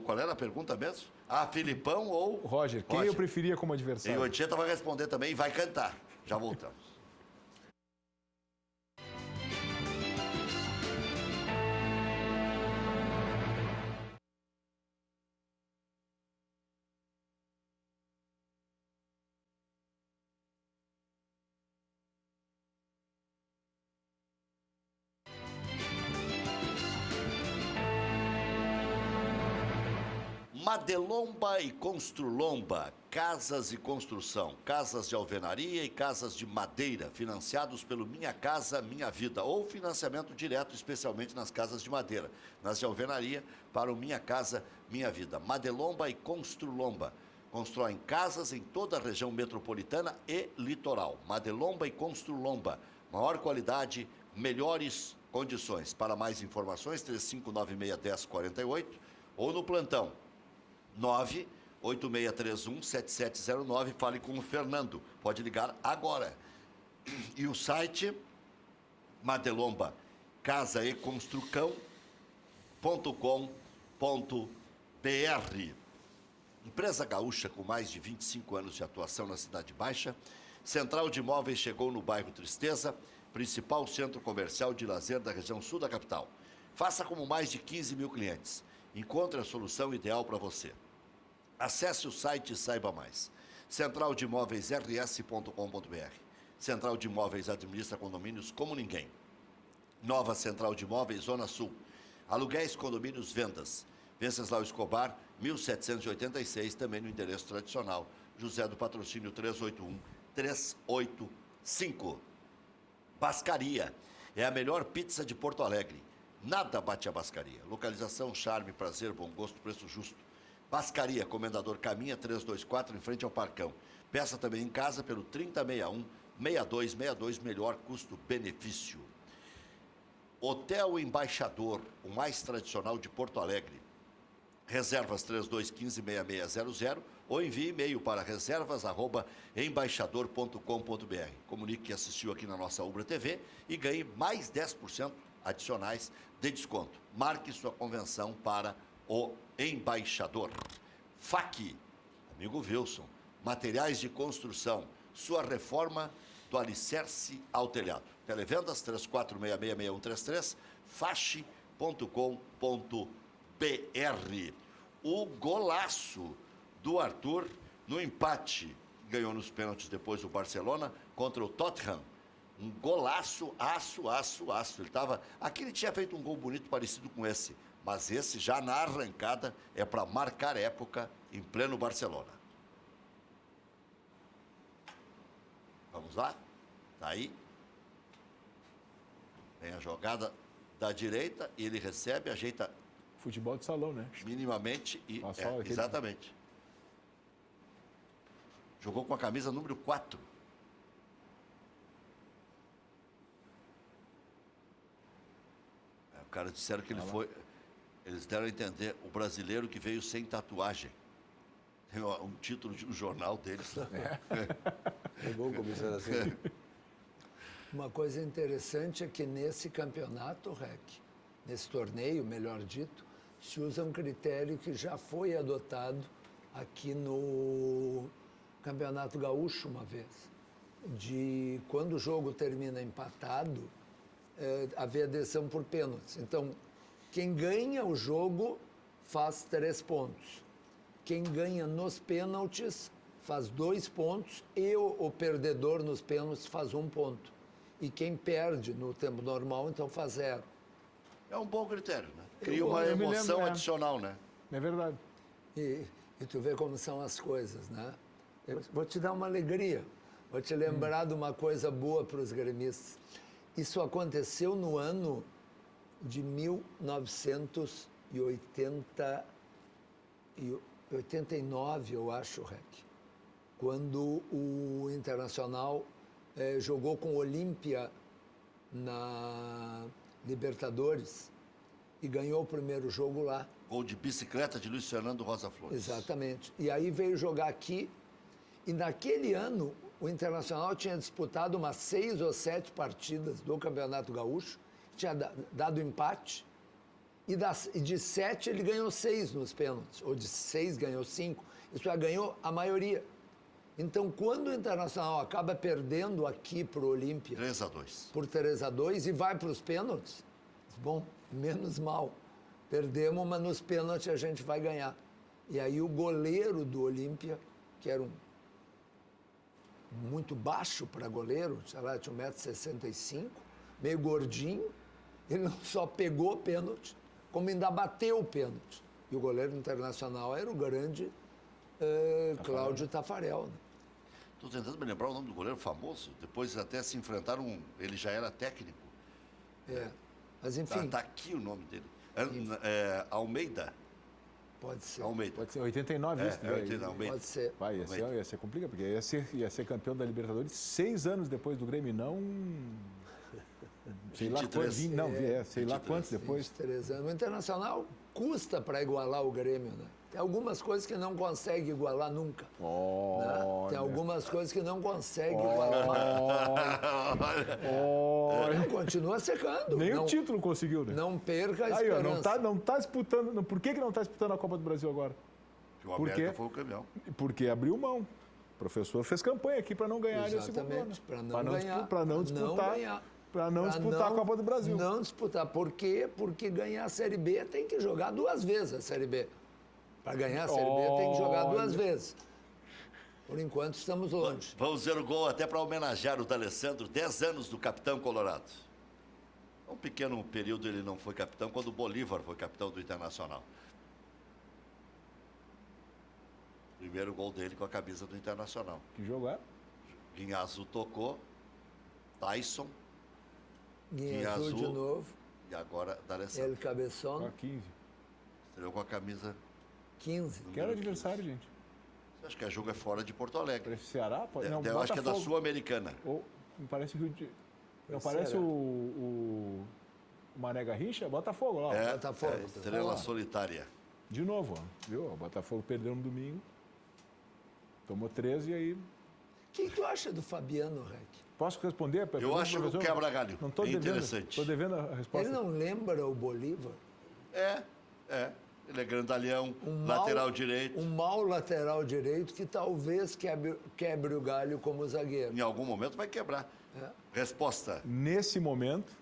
Qual era a pergunta mesmo? Filipão ou... Roger, quem eu preferia como E adversário? o Anchieta vai responder também e vai cantar. Já voltamos. Madelomba e Construlomba, casas e construção, casas de alvenaria e casas de madeira, financiados pelo Minha Casa Minha Vida, ou financiamento direto, especialmente nas casas de madeira, nas de alvenaria, para o Minha Casa Minha Vida. Madelomba e Construlomba, constroem casas em toda a região metropolitana e litoral. Madelomba e Construlomba, maior qualidade, melhores condições. Para mais informações, 35961048 ou no plantão 98631-7709, fale com o Fernando, pode ligar agora. E o site Madelomba Casa e Construcão.com.br. Empresa gaúcha com mais de 25 anos de atuação na Cidade Baixa. Central de Imóveis chegou no bairro Tristeza, principal centro comercial de lazer da região sul da capital. Faça como mais de 15 mil clientes. Encontre a solução ideal para você. Acesse o site e saiba mais. centraldemóveisrs.com.br. Central de Imóveis administra condomínios como ninguém. Nova Central de Imóveis, Zona Sul. Aluguéis, condomínios, vendas. Venceslau Escobar, 1786, também no endereço tradicional. José do Patrocínio 381-385. Bascaria. É a melhor pizza de Porto Alegre. Nada bate a Bascaria. Localização, charme, prazer, bom gosto, preço justo. Bascaria, Comendador Caminha 324, em frente ao Parcão. Peça também em casa pelo 3061-6262, melhor custo-benefício. Hotel Embaixador, o mais tradicional de Porto Alegre. Reservas 3215-6600 ou envie e-mail para reservas@embaixador.com.br. Comunique que assistiu aqui na nossa Ubra TV e ganhe mais 10% adicionais de desconto. Marque sua convenção para o Embaixador. FAC, amigo Wilson, materiais de construção, sua reforma do alicerce ao telhado. Televendas 34666133, fache.com.br. O golaço do Arthur no empate, ganhou nos pênaltis depois o Barcelona contra o Tottenham. Um golaço, aço. Aqui ele tinha feito um gol bonito parecido com esse, mas esse já na arrancada é para marcar época em pleno Barcelona. Vamos lá? Tá aí. Vem a jogada da direita e ele recebe, ajeita Futebol de salão, né? minimamente e... Aquele... Exatamente. Jogou com a camisa número 4. O cara disseram que ele foi... Eles deram a entender, o brasileiro que veio sem tatuagem. Tem um título de um jornal deles. É bom começar assim. Uma coisa interessante é que nesse campeonato, REC, nesse torneio, melhor dito, se usa um critério que já foi adotado aqui no Campeonato Gaúcho uma vez, de quando o jogo termina empatado, haver adesão por pênaltis. Então, quem ganha o jogo faz 3 pontos. Quem ganha nos pênaltis faz 2 pontos e o perdedor nos pênaltis faz 1 ponto. E quem perde no tempo normal, então faz 0. É um bom critério, né? Cria uma emoção adicional, né? É verdade. E tu vê como são as coisas, né? Eu vou te dar uma alegria, vou te lembrar de uma coisa boa para os gremistas. Isso aconteceu no ano de 1980, 89, eu acho, Rec, quando o Internacional jogou com o Olímpia na Libertadores e ganhou o primeiro jogo lá. Gol de bicicleta de Luiz Fernando Rosa Flores. Exatamente. E aí veio jogar aqui, e naquele ano o Internacional tinha disputado umas 6 ou 7 partidas do Campeonato Gaúcho, tinha dado empate, e de 7 ele ganhou 6 nos pênaltis, ou de 6 ganhou 5, isso já ganhou a maioria. Então, quando o Internacional acaba perdendo aqui para o Olímpia 3-2. por 3-2 e vai para os pênaltis, bom, menos mal. Perdemos, mas nos pênaltis a gente vai ganhar. E aí o goleiro do Olímpia, que era muito baixo para goleiro, sei lá, tinha 1,65 m, meio gordinho, ele não só pegou o pênalti, como ainda bateu o pênalti. E o goleiro internacional era o grande Cláudio Tafarel. Né? Estou tentando me lembrar o nome do goleiro famoso. Depois até se enfrentaram, ele já era técnico. Mas enfim, Tá aqui o nome dele. Almeida. pode ser. Almeida. Pode ser 89 isso, né? 89, Almeida. Pode ser. Vai, ia ser complicado, porque ia ser campeão da Libertadores 6 anos depois do Grêmio, não... Sei lá 23. quantos, sei lá 23. quantos depois. 23 anos. O Internacional custa para igualar o Grêmio, né? Tem algumas coisas que não consegue igualar nunca. Né? Tem algumas coisas que não consegue igualar. Não, continua secando. Nem não, o título conseguiu, né? Não perca a Aí, ó, esperança. não tá disputando. Por que não tá disputando a Copa do Brasil agora? O Por América quê? foi o campeão. Porque abriu mão. O professor fez campanha aqui para não ganhar a segunda. Exatamente, para não ganhar. Para não disputar. Para não disputar a Copa do Brasil. Não disputar. Por quê? Porque ganhar a Série B tem que jogar 2 vezes a Série B. Para ganhar a Série B tem que jogar 2 vezes. Por enquanto estamos longe. Vamos ver o gol até para homenagear o D'Alessandro, 10 anos do capitão colorado. Um pequeno período ele não foi capitão, quando o Bolívar foi capitão do Internacional. Primeiro gol dele com a camisa do Internacional. Que jogo é? Guinhazu tocou, Tyson Guinha Azul de novo. e agora D'Alessandro. El Cabeção, Ó, 15. Estreou com a camisa. 15. Que era adversário, gente. Acho que o jogo é fora de Porto Alegre. Parece Ceará? Não, Eu acho que é da Botafogo. Sul-Americana. Ou, me parece Rio de... Não Ceará. parece o Mané Garrincha? Botafogo lá. Ó. É, Botafogo. Estrela Olá. Solitária. De novo, ó. Viu? O Botafogo perdeu no domingo. Tomou 13 e aí... O que tu acha do Fabiano, Rec? Posso responder? Eu Pergunta, acho que o professor? quebra-galho. Não estou É devendo. interessante. Estou devendo a resposta. Ele não lembra o Bolívar? É. Ele é grandalhão, mau- lateral direito. Um mau lateral direito que talvez quebre o galho como zagueiro. Em algum momento vai quebrar. Resposta. Nesse momento,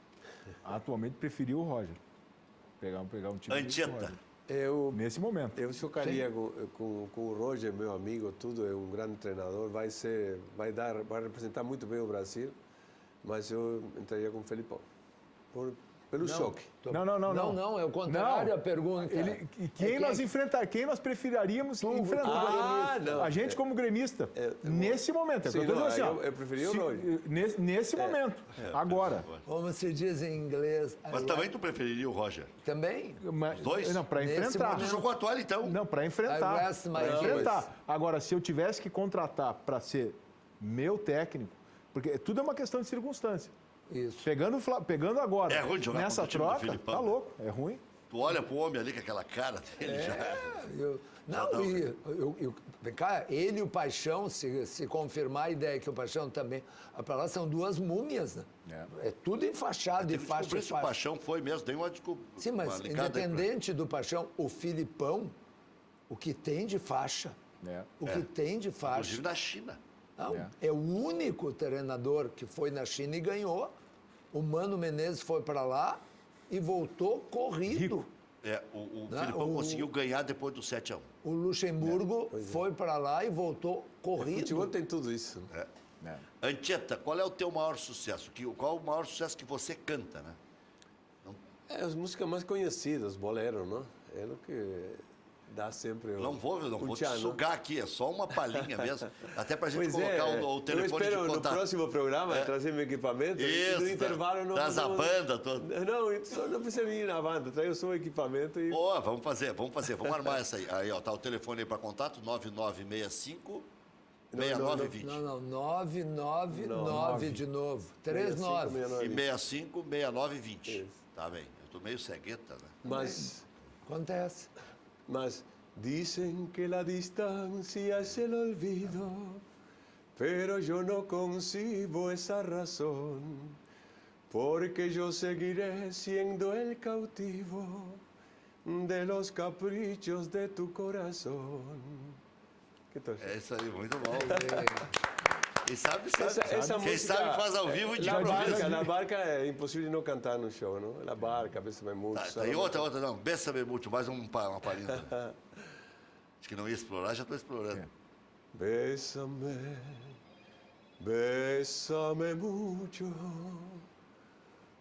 atualmente preferiu o Roger. Pegar um time do Anchieta. Roger. Eu, Nesse momento. eu chocaria com o Roger, meu amigo, tudo, é um grande treinador, vai representar muito bem o Brasil, mas eu entraria com o Felipão. Pelo choque. Não, é o contrário a pergunta. E quem nós enfrentar, quem nós preferiríamos enfrentar? não. A gente como gremista. Nesse momento. Sim, eu tô dizendo assim, ó, eu preferia o Roger. Nesse momento. Agora. Como se diz em inglês. Mas também tu preferiria o Roger? Também? Mas, dois? Não, para Nesse enfrentar. Tu jogou a toalha, então? Não, para I enfrentar. rest my Para case. enfrentar. Agora, se eu tivesse que contratar para ser meu técnico, porque tudo é uma questão de circunstância. Isso. Pegando agora, É ruim jogar nessa contra o time do troca, Filipão, tá né? louco, é ruim. Tu olha pro homem ali com aquela cara dele já. Vem cá, ele e o Paixão, se confirmar a ideia que o Paixão também. Para lá são 2 múmias, né? É tudo enfaixado, Teve que faixa descobrir e se o faixa. Paixão foi mesmo, dei uma desculpa. Sim, mas uma ligada aí pra- independente do Paixão, o Filipão, o que tem de faixa, o que tem de faixa. Inclusive na China. Não, é o único treinador que foi na China e ganhou. O Mano Menezes foi para lá e voltou corrido. O Não, Filipão o- conseguiu ganhar depois do 7-1. O Luxemburgo foi para lá e voltou corrido. Futebol tem tudo isso. Anchieta, qual é o teu maior sucesso? Qual o maior sucesso que você canta, né? É as músicas mais conhecidas, bolero, não? É o que dá sempre Não vou te tchan, sugar aqui, é só uma palhinha mesmo. Até pra gente Pois colocar é, o telefone eu espero de no contato. próximo programa trazer meu equipamento e no intervalo não... traz a banda toda. Não precisa vir na banda, traga só o equipamento e... Ó, vamos armar essa aí. Aí, ó, tá o telefone aí para contato, 9965 6920. Não, 999 de novo. 39. E 65 6920. Isso. Tá bem, eu tô meio cegueta, né? Mas Acontece. dicen que la distancia es el olvido, pero yo no concibo esa razón, porque yo seguiré siendo el cautivo de los caprichos de tu corazón. Que tal? É isso aí, muito bom. Quem sabe, Essa Quem música, sabe faz ao vivo de na improviso. barca é impossível não cantar no show, não? Na barca, Bésame Mucho. Tá, e outra, não. Bésame Mucho, mais uma palhinha. Acho que não ia explorar, já estou explorando. Bésame, bésame mucho,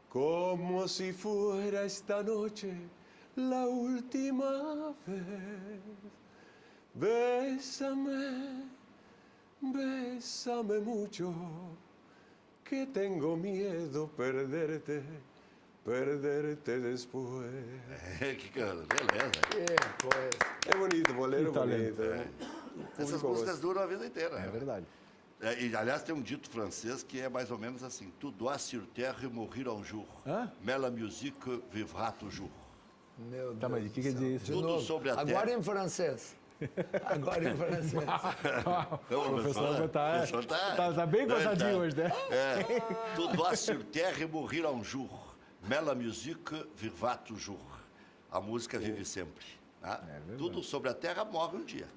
como si fuera esta noche la última vez. Bésame, bésame mucho, que tengo miedo perderte después. Que beleza. Que coisa. É bonito, bolero Que talento. bonito. né? Essas músicas duram a vida inteira. É verdade. E, aliás, tem um dito francês que é mais ou menos assim: Tu dois sur terre mourir un jour. Hã? Mais la musique vivra toujours. Meu Deus. Tá, mas o que quer dizer isso? De Tudo novo. sobre a Agora terra. em francês. Agora em francês. O professor tá bem Não, gozadinho tá. hoje, né? É. Tu dois sur terre mourir un jour. Mais la musique vivra toujours. A música vive sempre. Tá? verdade. Tudo sobre a terra morre um dia.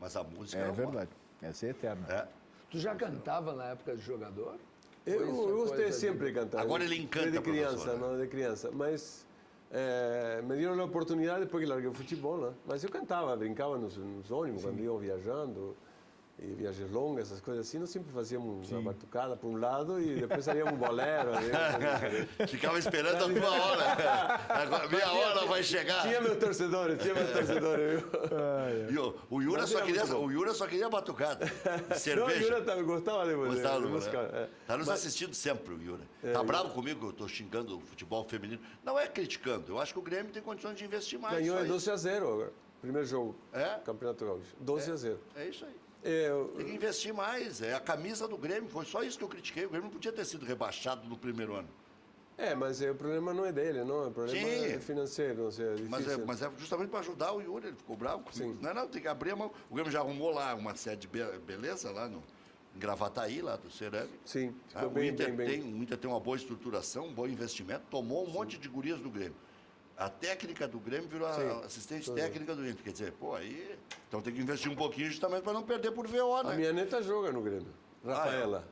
Mas a música É não verdade. Essa é eterna. morre. É. Tu já cantava na época de jogador? Eu gostei coisa sempre de cantar. Agora ele encanta, de criança, professor, né? não de criança. Mas me deram a oportunidade depois que larguei o futebol, né? Mas eu cantava, brincava nos ônibus, quando iam viajando. E viagens longas, essas coisas assim, nós sempre fazíamos uma batucada para um lado e depois saíamos um bolero. Né? Ficava esperando a tua hora. Agora, minha hora vai chegar. Tinha meus torcedores, viu? E o Yura Mas só era queria, muito bom. o Yura só queria batucada. Não, o Cerveja. Yura também gostava de você. Gostava do música. Yura. Tá nos assistindo sempre, o Yura. Tá bravo comigo, eu tô xingando o futebol feminino. Não é criticando, eu acho que o Grêmio tem condições de investir mais. Ganhou Isso aí. 12-0 agora. Primeiro jogo. É? Campeonato Gaúcho. 12-0. É isso aí. Eu, Tem que investir mais. É a camisa do Grêmio. Foi só isso que eu critiquei. O Grêmio não podia ter sido rebaixado no primeiro ano. mas o problema não é dele, não. O problema Sim. é financeiro, não sei, é difícil. Mas é justamente para ajudar o Yuri. Ele ficou bravo comigo. Sim. Não, tem que abrir a mão. O Grêmio já arrumou lá uma sede de beleza, lá no em Gravataí, lá do Cerâmico. Sim, Ah, ficou o bem, Inter bem. o Inter tem uma boa estruturação, um bom investimento, tomou um monte de gurias do Grêmio. A técnica do Grêmio virou a assistente técnica do Inter. Quer dizer, aí. Então tem que investir um pouquinho justamente para não perder por VO, né? A minha neta joga no Grêmio. Rafaela.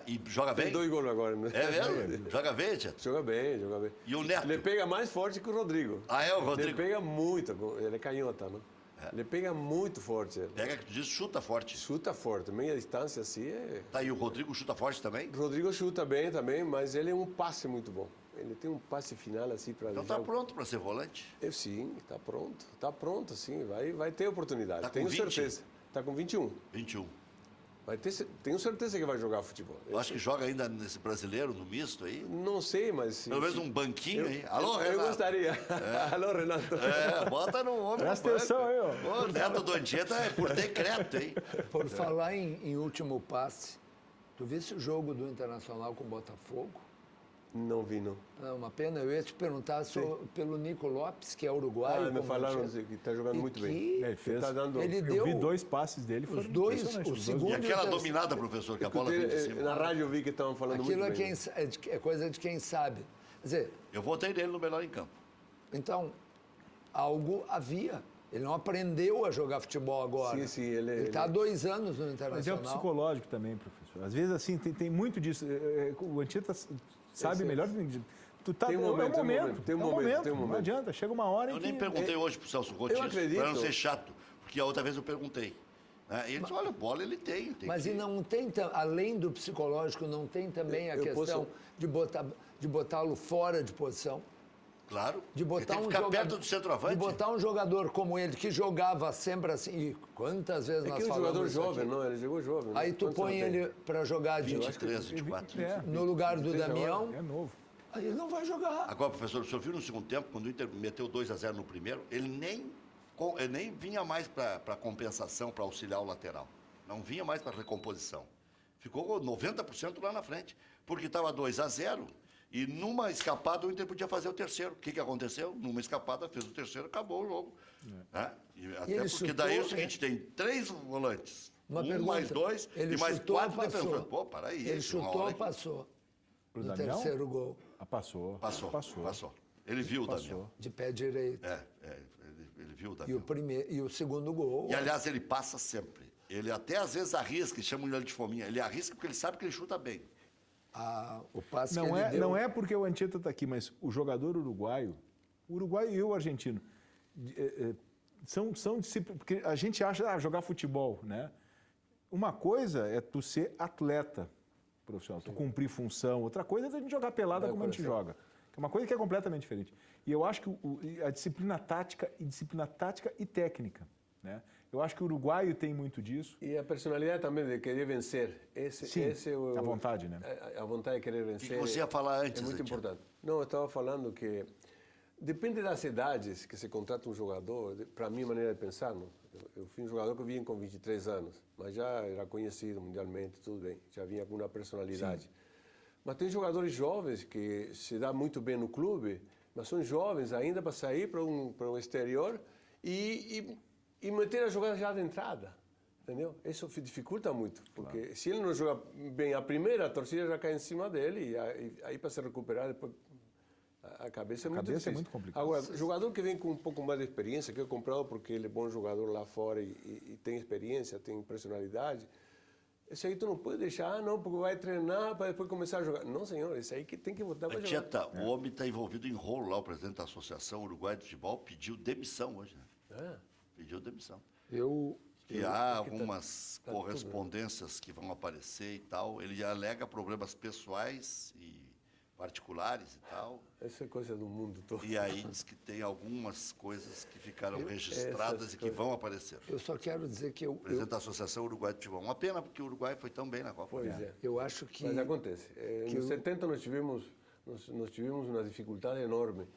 E joga Tem bem? 2 gols agora, né? É mesmo? Joga bem, tia? Joga bem, joga bem. E o Neto? Ele pega mais forte que o Rodrigo. Ah, é o Ele Rodrigo? pega muito, ele é canhota, não? Ele pega muito forte. Pega que tu diz, chuta forte. Chuta forte, meia distância assim é... Tá, e o Rodrigo chuta forte também? O Rodrigo chuta bem também, mas ele é um passe muito bom. Ele tem um passe final assim para Então tá pronto para ser volante? Sim, tá pronto. Tá pronto, sim. Vai ter oportunidade. Tá com Tenho 20? certeza. Tá com 21. 21. Tenho certeza que vai jogar futebol. Eu acho que joga ainda nesse brasileiro, no misto aí. Não sei, mas... Pelo menos um banquinho aí. Alô, Renato? Eu gostaria. Alô, Renato. Bota no homem. Presta no atenção banco. aí, ó. O Neto do Anchieta é por decreto, hein? Por falar em último passe, tu viste o jogo do Internacional com o Botafogo? Não vi, não. É uma pena, eu ia te perguntar pelo Nico Lopes, que é uruguaio. Me como falaram tinha- que está jogando e muito bem. que Ele fez. Tá dando... Ele Eu deu vi 2 passes dele. os Foram dois, impressionantes, o os dois segundo E e o aquela terceiro. dominada, professor, que a bola veio de cima. Na rádio eu vi que estavam falando Aquilo muito bem. é coisa de quem sabe. Quer dizer, Eu votei nele no melhor em campo. então, algo havia. Ele não aprendeu a jogar futebol agora. Sim, sim, ele está há 2 anos no Mas é o Internacional. psicológico também, professor. Às vezes, assim, tem muito disso. O Anchieta sabe melhor. Tu tá, Tem um momento, tem um momento, tem um momento, tem um Não momento. adianta, chega uma hora em Eu que... nem perguntei hoje pro Celso Rotti, acredito. para não ser chato, porque a outra vez eu perguntei. Né? E ele disse, olha, bola ele tem. Mas e não tem, além do psicológico, não tem também a Eu questão posso- de botá-lo fora de posição? Claro. De botar ele tem que um ficar jogador, perto do centroavante. De botar um jogador como ele, que jogava sempre assim. E quantas vezes É nós que é um falamos jogador isso jovem, aqui? não? Ele jogou jovem. Aí tu Quantos põe anos tem? ele para jogar de 23, 24. no lugar do 23 Damião, É novo. aí ele não vai jogar. Agora, professor, o senhor viu no segundo tempo, quando o Inter meteu 2-0 no primeiro, ele nem vinha mais para compensação, para auxiliar o lateral. Não vinha mais para recomposição. Ficou 90% lá na frente, porque estava 2-0 e numa escapada o Inter podia fazer o terceiro. O que aconteceu? Numa escapada fez o terceiro, acabou o jogo. Né? E até ele porque daí é o chutou, seguinte, tem 3 volantes, Uma um pergunta, mais 2 ele e mais chutou 4 ou passou? defensores. Pô, para aí. Ele uma chutou hora ou que- passou? Pro No Damião? terceiro gol, Passou. Passou. Ele viu o Damião. de pé direito. Ele viu o E Damião. o segundo gol. E, aliás, ele passa sempre. Ele até às vezes arrisca, chamam ele de fominha. Ele arrisca porque ele sabe que ele chuta bem. O passe que Não ele é, deu. não é porque o Anchieta está aqui, mas o jogador uruguaio e o argentino, são disciplinas. Porque a gente acha jogar futebol, né? Uma coisa é tu ser atleta profissional, tu cumprir função. Outra coisa é a gente jogar pelada como a gente joga. É uma coisa que é completamente diferente. E eu acho que a disciplina tática e técnica, né? Eu acho que o uruguaio tem muito disso. E a personalidade também de querer vencer. Sim, a vontade, né? A vontade de querer O vencer. que você ia falar antes, É muito Anchieta? importante. Não, eu estava falando que depende das idades que se contrata um jogador, para a minha maneira de pensar. Não? Eu fui um jogador que vim com 23 anos, mas já era conhecido mundialmente, tudo bem, já vinha com uma personalidade. Sim. Mas tem jogadores jovens que se dá muito bem no clube, mas são jovens ainda para sair para um exterior e meter a jogada já de entrada. Entendeu? Isso dificulta muito, porque se ele não joga bem a primeira, a torcida já cai em cima dele e aí para se recuperar depois a cabeça é muito difícil. É muito complicado. Agora, jogador que vem com um pouco mais de experiência, que eu comprado porque ele é bom jogador lá fora e tem experiência, tem personalidade, esse aí tu não pode deixar, não, porque vai treinar para depois começar a jogar. Não, senhor, esse aí que tem que botar para jogar. Anchieta, o homem está envolvido em rolo lá, o presidente da Associação Uruguaia de Futebol pediu demissão hoje, né? Pediu demissão. Que há algumas correspondências que vão aparecer e tal. Ele alega problemas pessoais e particulares e tal. Essa é coisa do mundo todo. E aí diz que tem algumas coisas que ficaram registradas e que vão aparecer. Eu só quero dizer que Presidente da Associação Uruguaia de Futebol. Uma pena, porque o Uruguai foi tão bem na Copa. Pois é. eu acho que... Mas acontece. Nos 70 nós tivemos uma dificuldade enorme.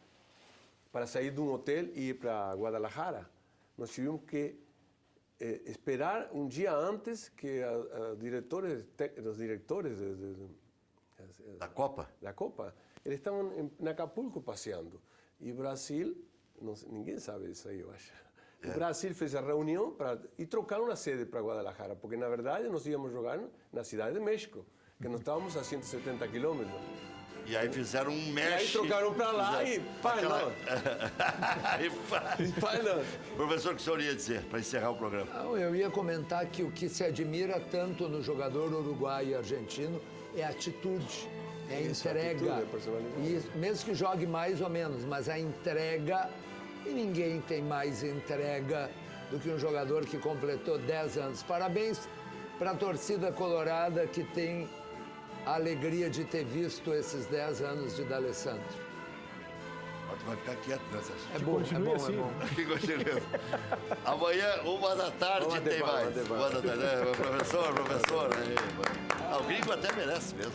Para sair de um hotel e ir para Guadalajara, nós tivemos que esperar um dia antes que os diretores Da Copa? da Copa, eles estavam em Acapulco passeando. E o Brasil, ninguém sabe disso aí, eu acho. O Brasil fez a reunião e trocaram a sede para Guadalajara, porque na verdade nós íamos jogar na cidade de México, que nós estávamos a 170 quilômetros. E aí fizeram um E mexe. aí trocaram para lá e pai não. Pai não. Professor, o que o senhor ia dizer para encerrar o programa? Não, eu ia comentar que o que se admira tanto no jogador uruguaio e argentino é a atitude, é a entrega. atitude, a personalidade. E mesmo que jogue mais ou menos, mas a entrega, e ninguém tem mais entrega do que um jogador que completou 10 anos. Parabéns para a torcida colorada que tem a alegria de ter visto esses 10 anos de D'Alessandro. Tu vai ficar quieto, né, Sérgio? É bom, é bom, é bom. Que gostoso. Amanhã, 1h da tem mais. 1h da tarde. Professor. Aí, o gringo até merece mesmo.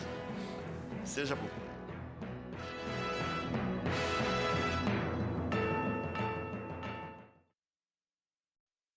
Seja